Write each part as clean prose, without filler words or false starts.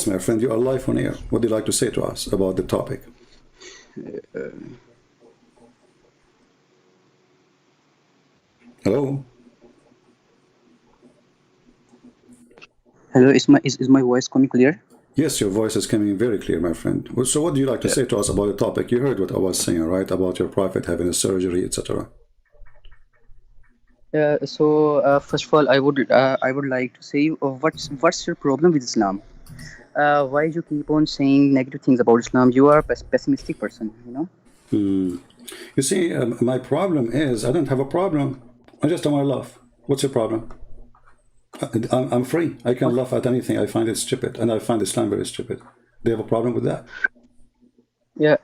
my friend. You are live on air. What do you like to say to us about the topic? Hello? Hello, is my voice coming clear? Yes, your voice is coming very clear, my friend. So what do you like to say to us about the topic? You heard what I was saying, right? About your prophet having a surgery, etc. First of all, I would like to say, what's your problem with Islam? Why you keep on saying negative things about Islam? You are a pessimistic person, you know. You see, my problem is I don't have a problem. I just want to laugh. What's your problem? I'm free. I can laugh at anything. I find it stupid, and I find Islam very stupid. Do you have a problem with that? Yeah.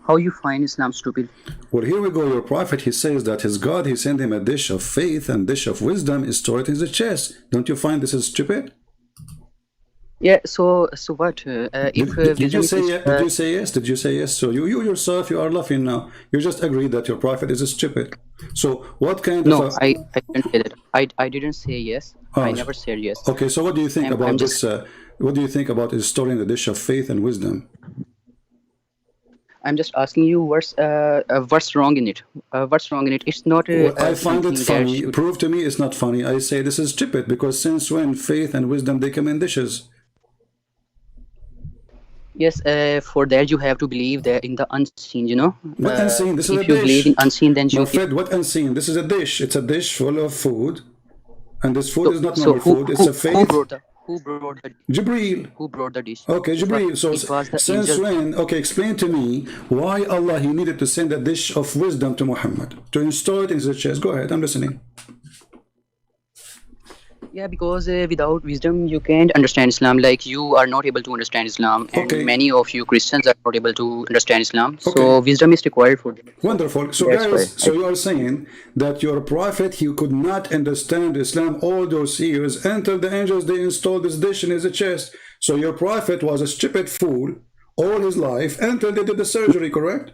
How you find Islam stupid? Well, here we go. Your prophet, he says that his God, he sent him a dish of faith and dish of wisdom is stored in his chest. Don't you find this is stupid? Yeah. So what? Did you say yes? Did you say yes? Did you say yes? So you yourself, you are laughing now. You just agreed that your prophet is stupid. So what kind no, of I didn't say that. I didn't say yes. I never said yes. Okay, so what do you think about this? What do you think about is storing the dish of faith and wisdom? I'm just asking you what's wrong in it? What's wrong in it? It's not. I find it funny. Prove to me it's not funny. I say this is stupid because since when faith and wisdom they come in dishes? Yes, for that you have to believe that in the unseen, you know. What unseen? This is a dish. If you believe in unseen, then you. What unseen? This is a dish. It's a dish full of food, and this food is not normal food. It's a faith. Who brought the Jibreel. Who brought the dish? Okay, Jibreel. So since when? Okay, explain to me why Allah he needed to send a dish of wisdom to Muhammad to install it in his chest. Go ahead, I'm listening. Yeah, because without wisdom you can't understand Islam. Like you are not able to understand Islam, and many of you Christians are not able to understand Islam. So wisdom is required for them. Wonderful. So guys, so you are saying that your prophet he could not understand Islam all those years until the angels they installed this dish in his chest. So your prophet was a stupid fool all his life until they did the surgery, correct?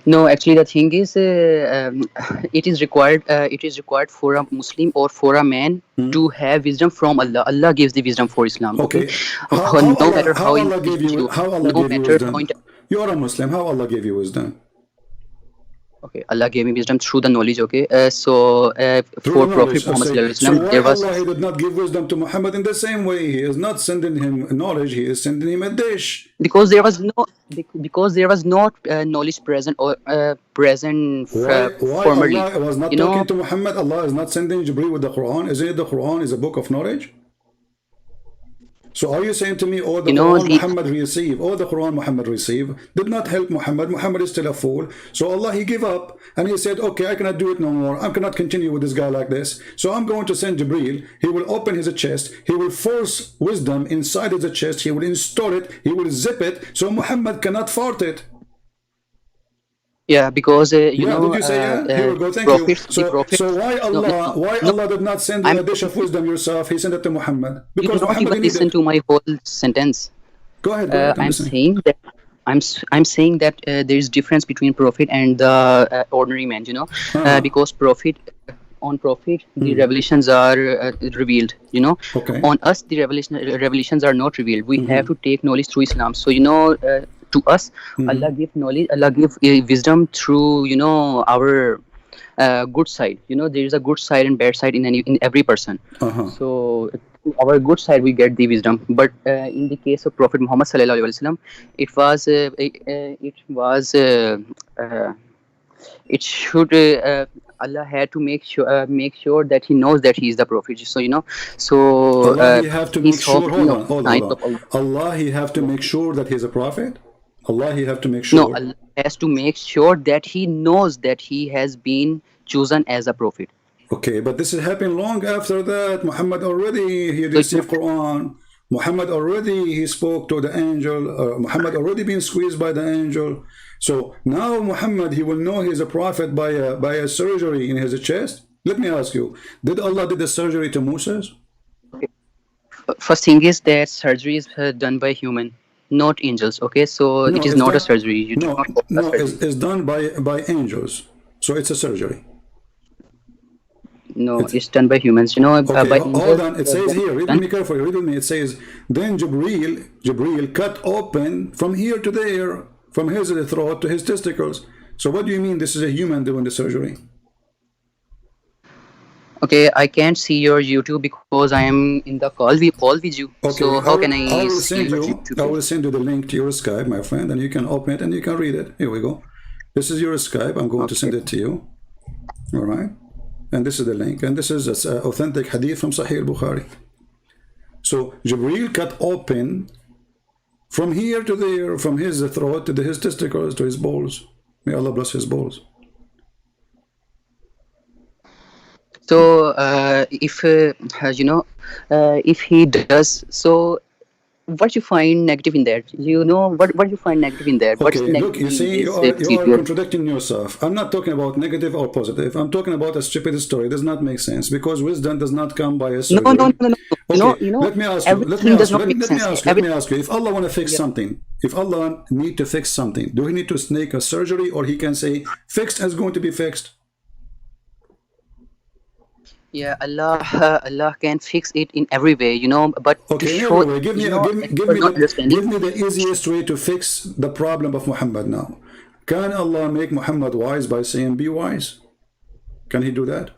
No, actually, the thing is, it is required. It is required for a Muslim or for a man to have wisdom from Allah. Allah gives the wisdom for Islam. Okay. No matter how Allah gave you wisdom. You are a Muslim. How Allah gave you wisdom? Okay, Allah gave me wisdom through the knowledge. Okay, for Prophet Muhammad, there was. Allah did not give wisdom to Muhammad in the same way. He is not sending him knowledge. He is sending him a dish. Because there was not knowledge present or present formerly. Allah was not talking to Muhammad. Allah is not sending Jibreel with the Quran. Isn't it the Quran is a book of knowledge? So are you saying to me all the Quran Muhammad received, all the Quran Muhammad received did not help Muhammad? Muhammad is still a fool. So Allah he gave up and he said, okay, I cannot do it no more. I cannot continue with this guy like this. So I'm going to send Jibreel. He will open his chest. He will force wisdom inside his chest. He will install it. He will zip it. So Muhammad cannot fart it. Yeah, because you know. Did you say yeah? Here we go. Thank you. So why Allah did not send you a dish of wisdom yourself? He sent it to Muhammad because you Muhammad even listen to my whole sentence. Go ahead. I'm saying that there is difference between prophet and the ordinary man. You know, because on prophet the revelations are revealed. You know, on us the revelations are not revealed. We have to take knowledge through Islam. So you know. To us, Allah give knowledge, Allah give wisdom through, you know, our good side. You know, there is a good side and bad side in every person. So our good side we get the wisdom, but in the case of Prophet Muhammad sallallahu alaihi wasallam, it should Allah had to make sure that he knows that he is the prophet. So you know, so Allah he have to make sure. Hold on. Allah he have to make sure that he is a prophet. Allah he have to make sure. No, Allah has to make sure that he knows that he has been chosen as a prophet. Okay, but this is happening long after that. Muhammad already he received Quran. Muhammad already he spoke to the angel. Muhammad already been squeezed by the angel. So now Muhammad he will know he's a prophet by a surgery in his chest. Let me ask you: did Allah did the surgery to Moses? Okay. First thing is that surgery is done by human, not angels. Okay, so it is not a surgery. It's done by angels, so it's a surgery. No, it's done by humans. You know, Okay, by hold angels. on. It says here, read with me carefully, read with me. It says, then Jibreel cut open from here to there, from his throat to his testicles. So what do you mean this is a human doing the surgery? Okay, I can't see your YouTube because I am in the call. We call with you. Okay, So how can I I will see send your you. YouTube? I will send you the link to your Skype, my friend, and you can open it and you can read it. Here we go. This is your Skype. I'm going to send it to you. All right, and this is the link, and this is authentic Hadith from Sahih Bukhari. So Jibreel cut open from here to there, from his throat to his testicles to his balls. May Allah bless his balls. So if you know, if he does so, what you find negative in that? You know, what you find negative in that? What's Okay, the look, negative you in see, this you are procedure? contradicting yourself. I'm not talking about negative or positive. I'm talking about a stupid story. It does not make sense because wisdom does not come by a No, surgery. no, no, no. Okay, You know, let me ask you. Let me everything does ask you. not make Let me sense. ask you. Let me ask you. If Allah want to fix Yeah. something, if Allah need to fix something, do he need to snake a surgery, or he can say fixed is going to be fixed? Yeah, Allah can fix it in every way, you know. But to Okay, in show, every way, give me, you know, give you're me not understanding. the easiest way to fix the problem of Muhammad now. Can Allah make Muhammad wise by saying be wise? Can he do that?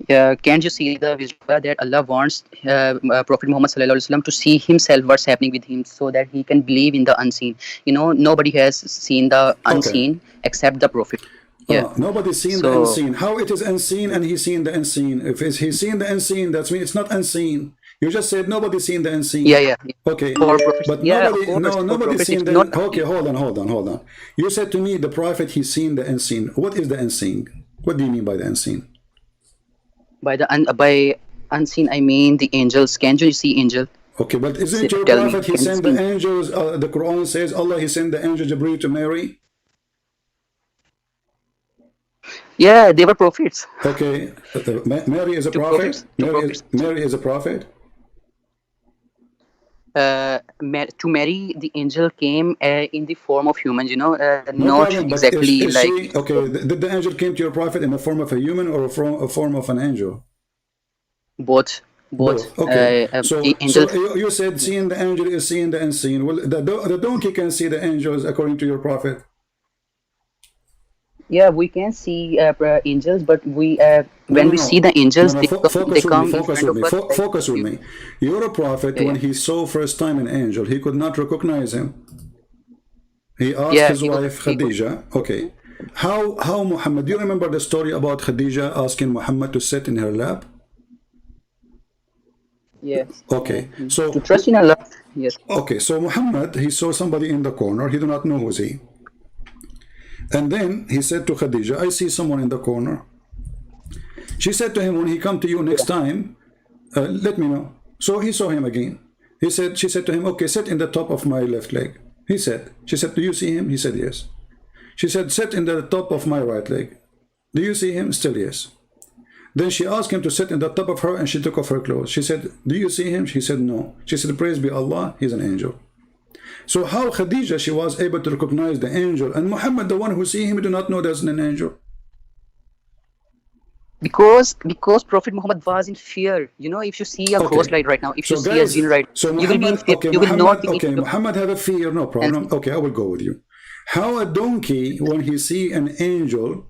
Can't you see the wisdom that Allah wants Prophet Muhammad sallallahu alaihi wasallam to see himself what's happening with him, so that he can believe in the unseen. You know, nobody has seen the Okay. unseen except the Prophet. Yeah. Nobody's seen the So unseen. How it is unseen and he's seen the unseen? If he's seen the unseen, that's mean it's not unseen. You just said nobody's seen the unseen. yeah. Okay, For prophets, but yeah, of nobody, course, no, for nobody's prophets seen it's the. not Okay, hold on. You said to me the prophet he's seen the unseen. What is the unseen? What do you mean by the unseen? by unseen. I mean the angels. Can't you see angel? Okay, but isn't it your Tell me, prophet? He can you sent the see? angels. The Quran says Allah he sent the angel Jibreel to Mary. Yeah, they were prophets. Okay, Mary is a Two prophet. prophets. Two prophets. Mary is a prophet. To Mary, the angel came in the form of humans. You know, No not problem, but exactly is like she okay? Did the angel came to your prophet in the form of a human or a form of an angel? both. Both. Okay. So Angel. you said seeing the angel is seeing the unseen. Well, the donkey can see the angels according to your prophet. Yeah, we can see angels, but we when we see the angels, they Focus with me. come in Focus front with of me. us. Like, Focus with me. You're a prophet. yeah, When yeah. he saw first time an angel, he could not recognize him. He asked Yeah, his wife he could. Khadija. Okay. How Muhammad? Do you remember the story about Khadija asking Muhammad to sit in her lap? Yes. Okay. So To trust in Allah. Yes. okay. So Muhammad, he saw somebody in the corner. He did not know who's he. And then he said to Khadija, I see someone in the corner. She said to him, when he come to you next time, let me know. So he saw him again. She said to him, okay, sit in the top of my left leg. She said, do you see him? He said, yes. She said, sit in the top of my right leg. Do you see him? Still yes. Then she asked him to sit in the top of her and she took off her clothes. She said, do you see him? She said, no. She said, praise be Allah, he's an angel. So how Khadija, she was able to recognize the angel, and Muhammad, the one who see him, do not know there's an angel? Because Prophet Muhammad was in fear. You know, if you see a Okay. ghost light right now, if So you see a guys, jinn right, so you will be in Muhammad, fear. okay, You will not be in okay, fear. Muhammad have a fear, no problem. Okay, I will go with you. How a donkey, when he see an angel,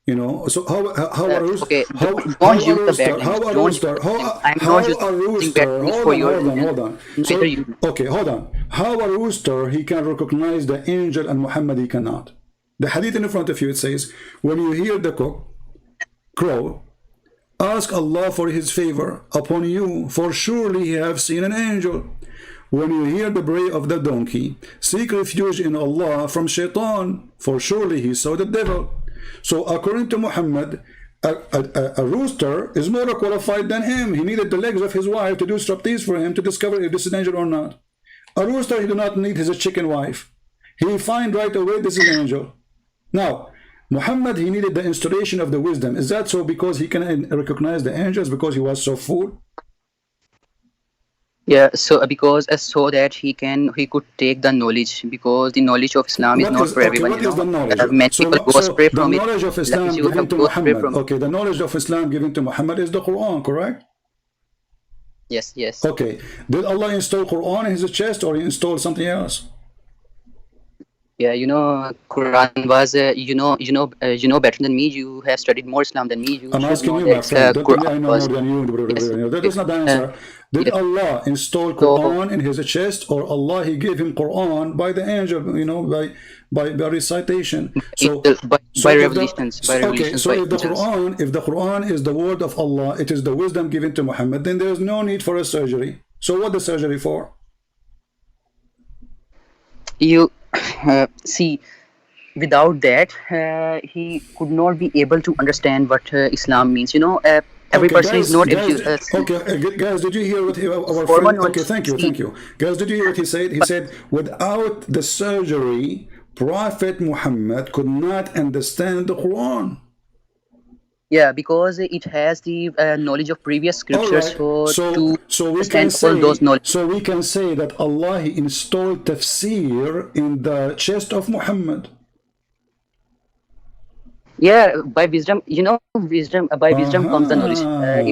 you know, so how a rooster, Okay, how don't use a the bad rooster, how language. a Don't rooster, use bad language. I'm how not a using bad rooster, language for your religion. hold on. So, Neither you. okay, hold on. How a rooster, he can recognize the angel and Muhammad, he cannot. The hadith in front of you, it says, when you hear the crow, ask Allah for his favor upon you, for surely he have seen an angel. When you hear the bray of the donkey, seek refuge in Allah from shaitan, for surely he saw the devil. So according to Muhammad, a rooster is more qualified than him. He needed the legs of his wife to do striptease for him to discover if this is an angel or not. A rooster, he do not need his chicken wife. He find right away this is an angel. Now, Muhammad, he needed the installation of the wisdom. Is that so because he can recognize the angels because he was so full? Yeah, so because so that he could take the knowledge, because the knowledge of Islam is What not is for okay? everyone, What is the knowledge? many people go So astray the from it, knowledge of like Islam you given have to go astray Muhammad. from it. Okay, the knowledge of Islam given to Muhammad is the Quran, correct? Yes, yes. Okay. Did Allah install Quran in his chest, or he installed something else? Yeah, Quran was, better than me. You have studied more Islam than me. You I'm should asking know you, that my friend. Don't tell me Quran I know was, more than you. yes. That is not the answer. Did Yes. Allah install So Quran in his chest, or Allah he gave him Quran by the angel? By recitation. So by if the revelations, by okay, revelations, so by angels. if the Quran is the word of Allah, it is the wisdom given to Muhammad, then there is no need for a surgery. So what the surgery for? You see, without that, he could not be able to understand what Islam means. Every Okay, person is not able guys. to see. Okay, guys, did you hear what our Formal friend? Okay, knowledge. See, thank you, guys. Did you hear what he said? He said, without the surgery, Prophet Muhammad could not understand the Quran. yeah, because it has the knowledge of previous All scriptures, right. so So to we can understand all say those knowledge. that Allah he installed tafsir in the chest of Muhammad. Yeah, by wisdom, wisdom, by wisdom comes the knowledge.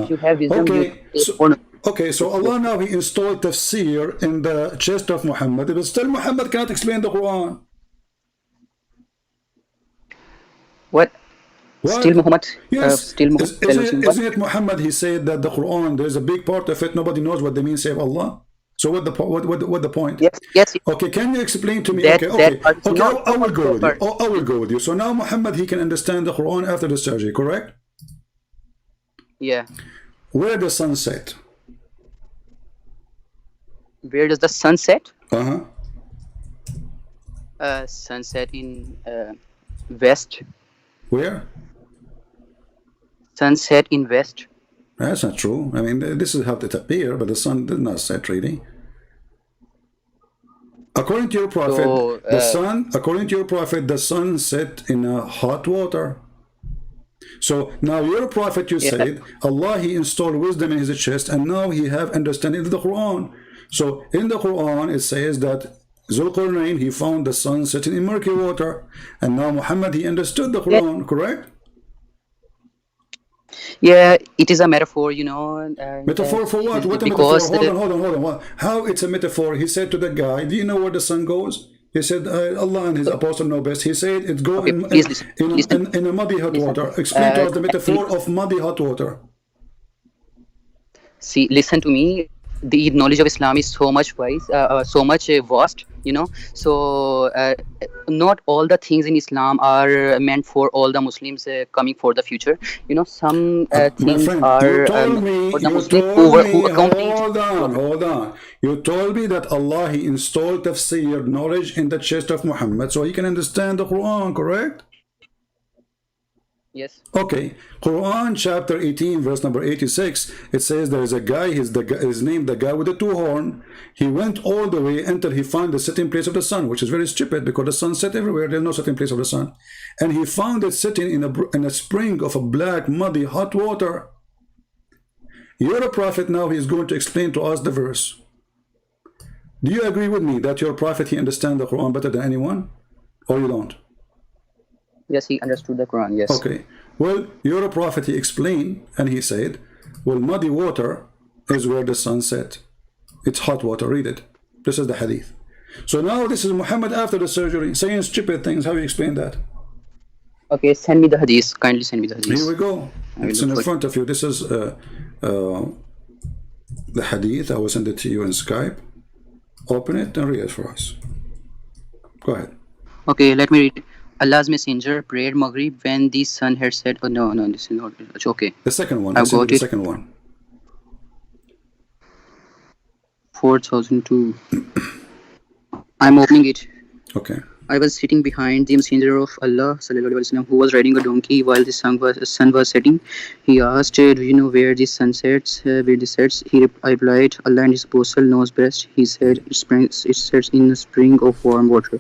If you have wisdom, you Okay. take more Okay, so Allah now he installed tafsir in the chest of Muhammad, but still Muhammad cannot explain the Quran. what What? still Muhammad Yes. still Muhammad what? Isn't it Muhammad? He said that the Quran, there's a big part of it, nobody knows what they mean save Allah. So what the point? Yes, Okay, can you explain to me? that Okay. part is not I will go with you. part. I will go with you. So now Muhammad he can understand the Quran after the surgery, correct? Yeah. Where the sun set? Where does the sun set? Uh-huh. Sunset in west. Where? Sunset in west. That's not true. I mean, this is how it appear, but the sun did not set really. According to your prophet, the sun set in hot water. So now your prophet, you said, Allah he installed wisdom in his chest, and now he have understanding of the Quran. So in the Quran it says that Zulqarnain he found the sun setting in murky water, and now Muhammad he understood the Quran, correct? Yeah, it is a metaphor, Metaphor for what? What a metaphor? Hold on. How it's a metaphor? He said to the guy, do you know where the sun goes? He said, Allah and his apostle know best. He said, it goes in a muddy hot water. Explain to us the metaphor of muddy hot water. See, listen to me. The knowledge of Islam is so much so much vast, so not all the things in Islam are meant for all the Muslims coming for the future. Some things friend, are for the Muslims who accompany. Hold on. You told me that Allah he installed tafsir knowledge in the chest of Muhammad so he can understand the Quran, correct? Yes. Okay, Quran chapter 18 verse number 86, it says there is a guy, his name the guy with the two horn. He went all the way until he found the setting place of the sun, which is very stupid because the sun set everywhere. There's no setting place of the sun, and he found it sitting in a spring of a black muddy hot water. You're a prophet now. He's going to explain to us the verse. Do you agree with me that your prophet he understands the Quran better than anyone, or you don't? Yes, he understood the Quran, yes. Okay. Well, you're a prophet, he explained, and he said, well, muddy water is where the sun set. It's hot water, read it. This is the Hadith. So now this is Muhammad after the surgery, saying stupid things. How do you explain that? Okay, send me the Hadith. Kindly send me the Hadith. Here we go. It's in front of you. This is the Hadith. I will send it to you in Skype. Open it and read it for us. Go ahead. Okay, let me read. Allah's messenger prayed Maghrib when the sun had set. Oh, no, this is not. Okay. The second one. I've got the it. second one. 4002. I'm opening it. Okay. I was sitting behind the messenger of Allah, who was riding a donkey while the sun was setting. He asked, do you know where the sun sets? Where this sets? I replied, Allah and his apostle knows best. He said, it sets in a spring of warm water.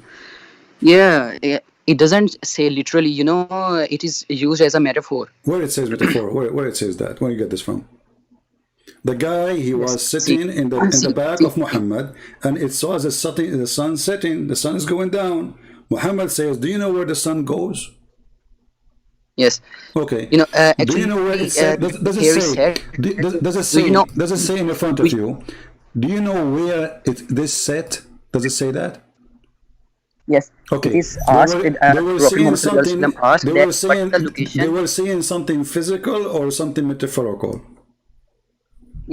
Yeah, it doesn't say literally, it is used as a metaphor. Where it says metaphor? Where it says that? Where you get this from? The guy, he Yes. was See, sitting in the see, back see, of Muhammad, and it saw the sun setting, the sun is going down. Muhammad says, do you know where the sun goes? yes. Okay. You know, Do you actually, know where it said? Does it here is say? said, Does it do you say? know, Does it say in the front of we, you? Do you know where this set? Does it say that? yes, it Okay. is asked, They were Prophet saying Muhammad Sallallahu Alaihi something. Wasallam asked They that were what is saying the they location? were saying something physical or something metaphorical.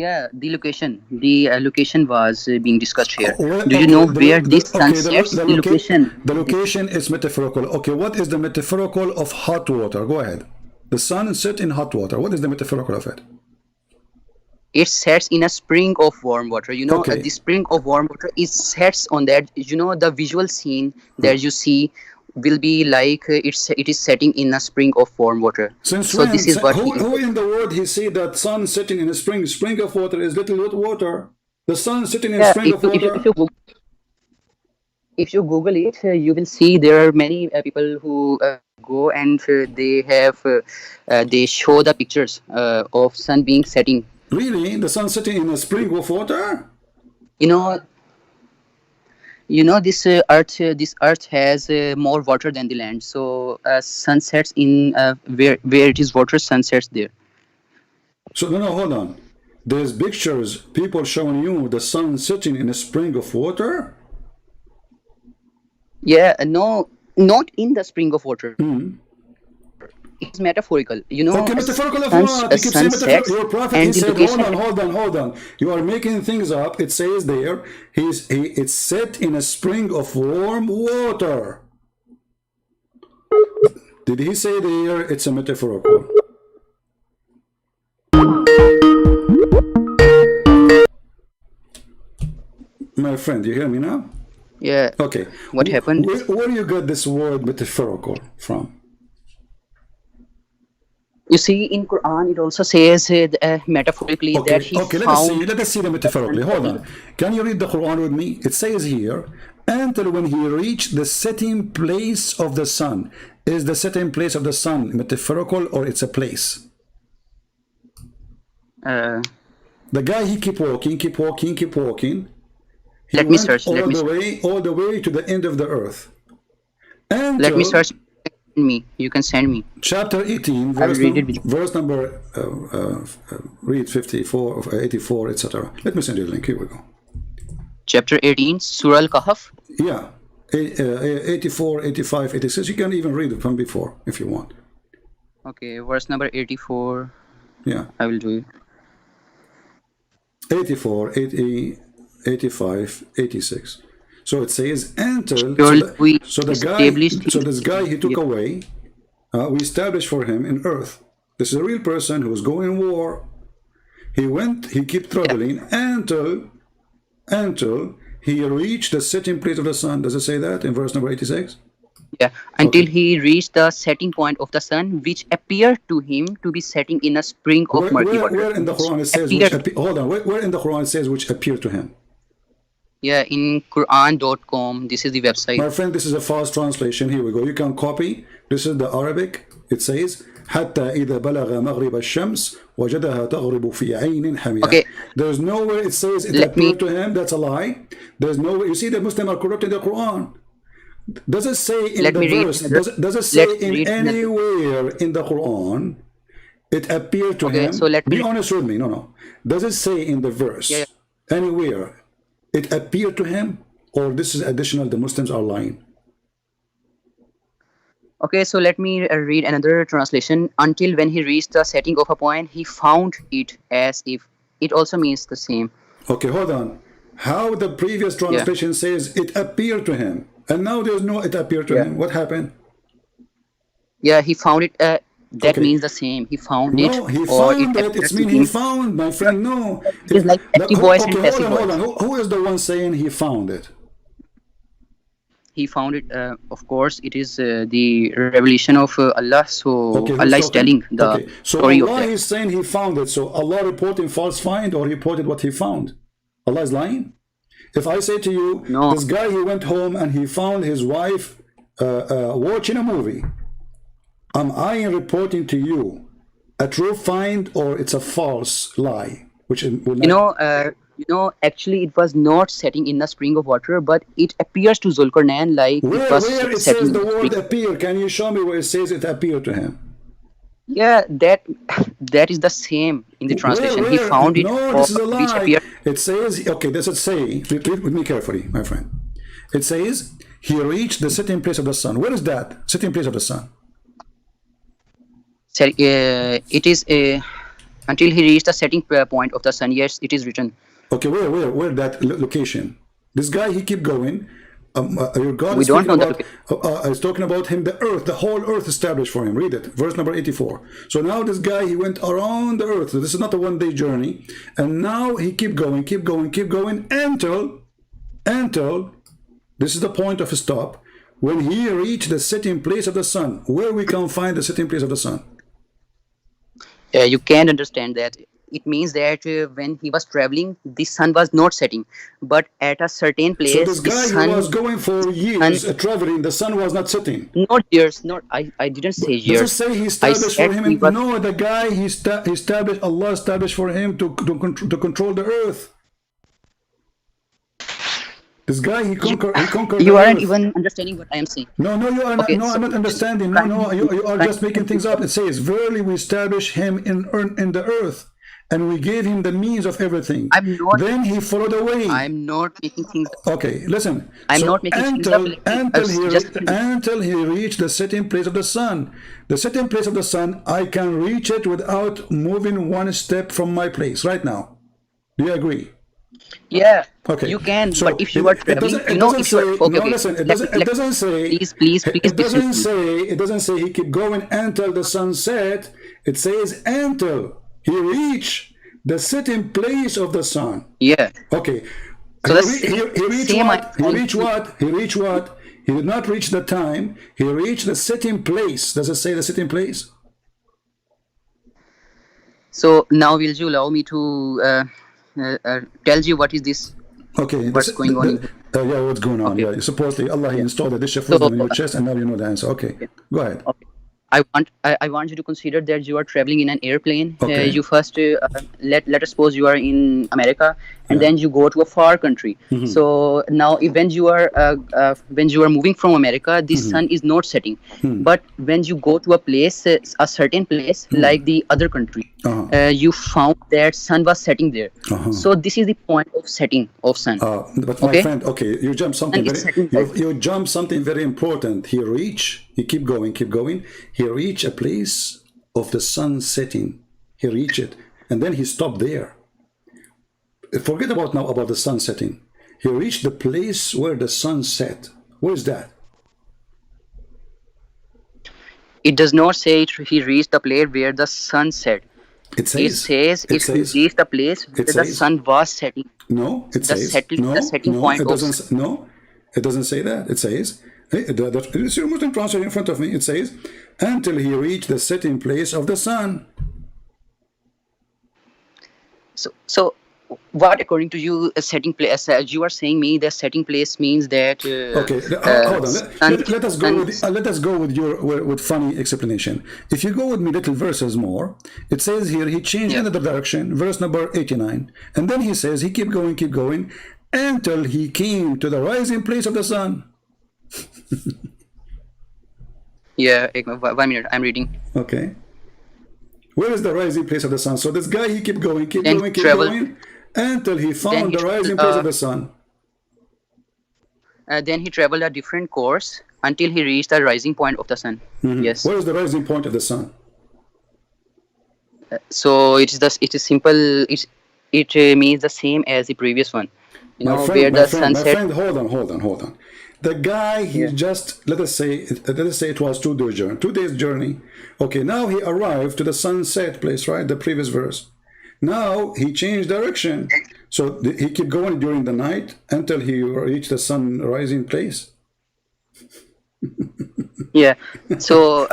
Yeah, the location was being discussed here. Where, Do you okay, know where this sun okay, sets? The location. the location is metaphorical. Okay, what is the metaphorical of hot water? Go ahead. The sun set in hot water. What is the metaphorical of it? It sets in a spring of warm water. You know, Okay. the spring of warm water is sets on that. You know, the visual scene that you see will be like it is setting in a spring of warm water. Since So when? this is what he Who in the world he see that sun sitting in a spring of water is little water? The sun sitting in a yeah. spring of water. If you Google it, you will see there are many people who go and they show the pictures of sun being setting. Really? The sun sitting in a spring of water? You know, this earth has more water than the land. So sun sets in where it is water, sun sets there. So no, hold on. There's pictures, people showing you the sun sitting in a spring of water. Yeah, no, not in the spring of water. It's metaphorical. You know, Okay, metaphorical of sun, what? You keep saying sun metaphorical. sets Your prophet, he and the said, location. hold on. You are making things up. It says there, it's set in a spring of warm water. Did he say there it's a metaphorical? My friend, you hear me now? Yeah. Okay. What happened? Where do you get this word metaphorical from? You see, in Quran, it also says metaphorically that he Okay, found let us see the metaphorically. Hold on. Can you read the Quran with me? It says here, until when he reached the setting place of the sun. Is the setting place of the sun metaphorical or it's a place? Uh, The guy, he keep walking. He let me went search. all the way to the end of the earth. Let me Until search. You can send me. chapter 18, I will read it with you. verse number, read 54, 84, etc. Let me send you the link. Here we go. Chapter 18, Surah Al-Kahf. Yeah, 84, 85, 86. You can even read it from before if you want. Okay, verse number 84. Yeah, I will do it. 84, 80, 85, 86. So it says until. We So this guy he took away. We established for him in earth. This is a real person who was going in war. He kept traveling until he reached the setting place of the sun. Does it say that in verse number 86? Yeah, until he reached the setting point of the sun, which appeared to him to be setting in a spring of murky water. Where in the Quran it says hold on, where in the Quran it says which appeared to him? Yeah, in Quran.com. This is the website. My friend, this is a fast translation. Here we go. You can copy. This is the Arabic. It says حتى إذا بلغ مغرب الشمس وجدها تغرب في عين حمية. Okay. There's nowhere it says it appeared to him. That's a lie. There's nowhere. You see, the Muslims are corrupting the Quran. Does it say in the verse? Does it say in anywhere in the Quran it appeared to him? So be honest with me. No. Does it say in the verse anywhere it appeared to him, or this is additional? The Muslims are lying. Okay, so let me read another translation. Until when he reached the setting of a point, he found it as if. It also means the same. Okay, hold on. How the previous translation says it appeared to him, and now there's no it appeared to him. What happened? Yeah, he found it. That means the same. He found it. No, he found it. It's mean he found, my friend. No. It's like active voice and passive voice. Hold on. Who is the one saying he found it? He found it. Of course, it is the revelation of Allah. So Allah is telling the story of that. So Allah is saying he found it. So Allah reporting false find or reported what he found? Allah is lying? If I say to you, this guy, he went home and he found his wife watching a movie, am I reporting to you a true find or it's a false lie? which will You not. know, actually, it was not setting in a spring of water, but it appears to Zulkarnain like it was Where it setting says in the a word spring. appear? Can you show me where it says it appeared to him? Yeah, that is the same in the translation. He Where? found it, No, or this is a which lie. appeared. It says, okay, does it say, read with me carefully, my friend. It says, he reached the sitting place of the sun. Where is that? Sitting place of the sun. It is until he reached the setting point of the sun. Yes, it is written. Okay, where that location? This guy, he keep going. Your God We is don't speaking know the about, location. is talking about him, the earth, the whole earth established for him. Read it, verse number 84. So now this guy, he went around the earth. So this is not a one-day journey. And now he keep going, keep going, keep going until this is the point of stop. When he reached the sitting place of the sun, where we can find the sitting place of the sun. You can't understand that. It means that when he was traveling, the sun was not setting, but at a certain So place, this the guy, he was sun, going for sun, years traveling. The sun was not setting. not years, not I didn't say Does it years. say he I established for said him? he was. No, the guy he established. Allah established for him to control the earth. This guy he You, conquered the you aren't earth. even understanding what I am saying. No, no, you are not. Okay, No, so I'm not understanding. No, no, kindly, you are just making things up. It says, "Verily, we establish him in the earth, and we gave him the means of everything. I'm not. Then he followed away." I'm not making things. Okay, listen. I'm not So making things up. Let me just. until he reached the sitting place of the sun, the sitting place of the sun, I can reach it without moving one step from my place right now. Do you agree? Yeah, Okay. you can, but So if you are traveling, it doesn't if you are say okay, no. okay, Listen, it let me, doesn't say please listen to me. it doesn't say he keep going until the sun set. It says until he reach the sitting place of the sun. Yeah. Okay. So He reached same I'm what? He trying reached to. what? He reached what? He did not reach the time. He reached the sitting place. Does it say the sitting place? So now will you allow me to tell you what is this? Okay. What's going on in here? Yeah, what's going on? Okay. Yeah, supposedly Allah he Yeah. installed a dish of So wisdom in your chest, and now you know the answer. Okay, go ahead. okay. I want you to consider that you are traveling in an airplane. Okay. You first let us suppose you are in America, and Yeah. then you go to a far country. So now, when you are moving from America, the sun is not setting. But when you go to a place, a certain place like the other country, you found that sun was setting there. So this is the point of setting of sun. But my Okay, friend, okay, you jumped something and it's setting right. you jumped something very important. He keep going, keep going. He reached a place of the sun setting. He reached it, and then he stopped there. Forget about now about the sun setting. He reached the place where the sun set. Where is that? It does not say he reached the place where the sun set. It It says. says It it says. reached the place where It the says. sun was setting. No. It The says. setting, No. the setting No. point It of doesn't. No. It doesn't say that. It says. It's your Muslim translation in front of me. It says, until he reached the setting place of the sun. So what according to you a setting place? You are saying me that setting place means that Okay, hold on. Let us go with with funny explanation. If you go with me little verses more, it says here he changed another direction, verse number 89, and then he says he keep going until he came to the rising place of the sun. Yeah, 1 minute, I'm reading. Okay, where is the rising place of the sun? So this guy he keep going, Then he traveled. until he Then found he the rising traveled. place of the sun. Then he traveled a different course until he reached the rising point of the sun. Yes. Where is the rising point of the sun? So it is simple. It means the same as the previous one. You know, where the sunset. My friend, hold on. The guy, he just, let us say it was 2 days journey. 2 days journey. Okay, now he arrived to the sunset place, right? The previous verse. Now he changed direction. So he kept going during the night until he reached the sun rising place. Yeah. So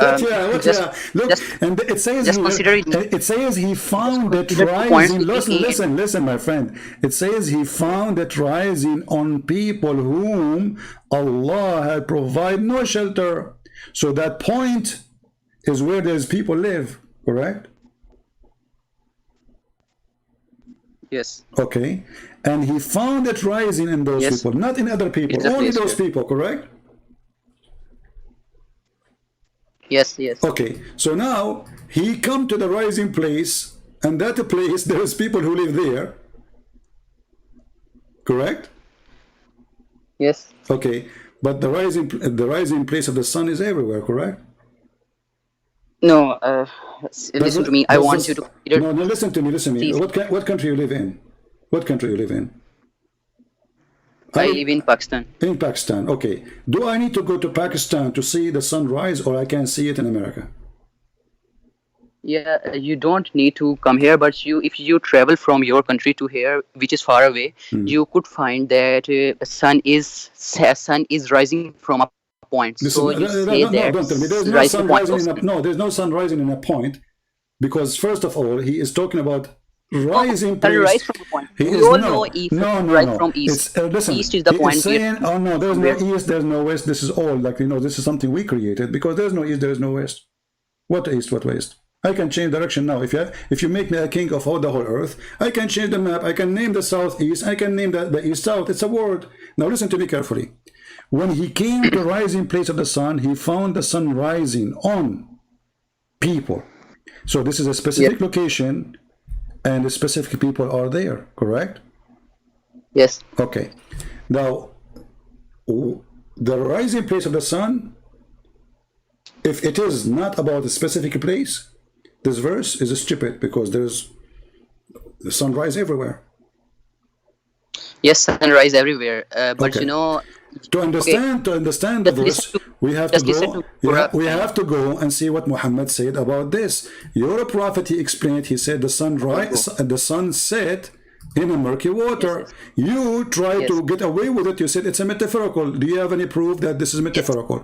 Look, and it says just consider it. It says he found it rising. Listen, my friend. It says he found it rising on people whom Allah had provided no shelter. So that point is where those people live, correct? Yes. Okay, and he found it rising in those Yes. people, not in other people, It's a only place those where. people, correct? Yes. Yes. Okay, so now he come to the rising place, and that place there's people who live there, correct? Yes. Okay, but the rising place of the sun is everywhere, correct? No. Does Listen to it, me. I does want you this, to consider. no, no, listen to me, listen to me. See, What country you live in? What country you live in? I I live live in Pakistan. in Pakistan. Okay, do I need to go to Pakistan to see the sunrise, or I can see it in America? Yeah, you don't need to come here, but if you travel from your country to here, which is far away, you could find that sun is rising from a point. So you Listen, say that no, don't tell me. There's rise no the point sun of rising sun. in a no. There's no sun rising in a point, because first of all, he is talking about No, rising place. sunrise from a point. He We is all know if rise no. from east. It's listen. East is the He is point saying, oh no, there's no where east, there's no west. This is all like this is something we created, because there's no east, there's no west. What east? What west? I can change direction now. If you make me a king of all the whole earth, I can change the map. I can name the southeast. I can name the east south. It's a word. Now listen to me carefully. When he came to the rising place of the sun, he found the sun rising on people. So this is a specific yeah. location, and the specific people are there, correct? Yes. Okay. Now, the rising place of the sun, if it is not about a specific place, this verse is stupid, because there's the sunrise everywhere. Yes, sunrise everywhere. But Okay. To okay, understand the just listen verse, to we have to just listen go. to Quran. We have to go and see what Muhammad said about this. Your prophet, he explained. He said the sun set in a murky water. Yes. You try Yes. to get away with it. You said it's a metaphorical. Do you have any proof that this is Yes. metaphorical?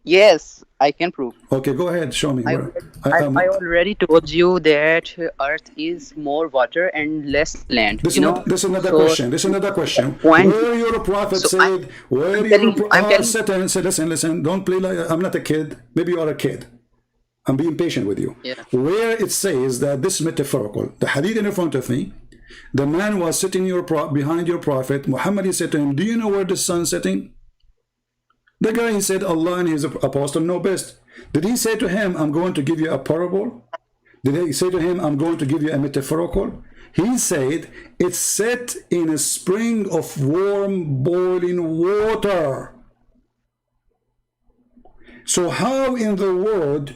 Yes, I can prove. Okay, go ahead. Show me where. I already told you that Earth is more water and less land. This is another So question. This is another question. point. Where your prophet So said, where I'm your telling you. I'm telling. listen, don't play like I'm not a kid. Maybe you are a kid. I'm being patient with you. Yeah. Where it says that this is metaphorical, the hadith in front of me, the man was sitting behind your prophet. Muhammad, he said to him, do you know where the sun is setting? The guy, he said, Allah and his apostle know best. Did he say to him, I'm going to give you a parable? Did he say to him, I'm going to give you a metaphorical? He said, it's set in a spring of warm boiling water. So how in the world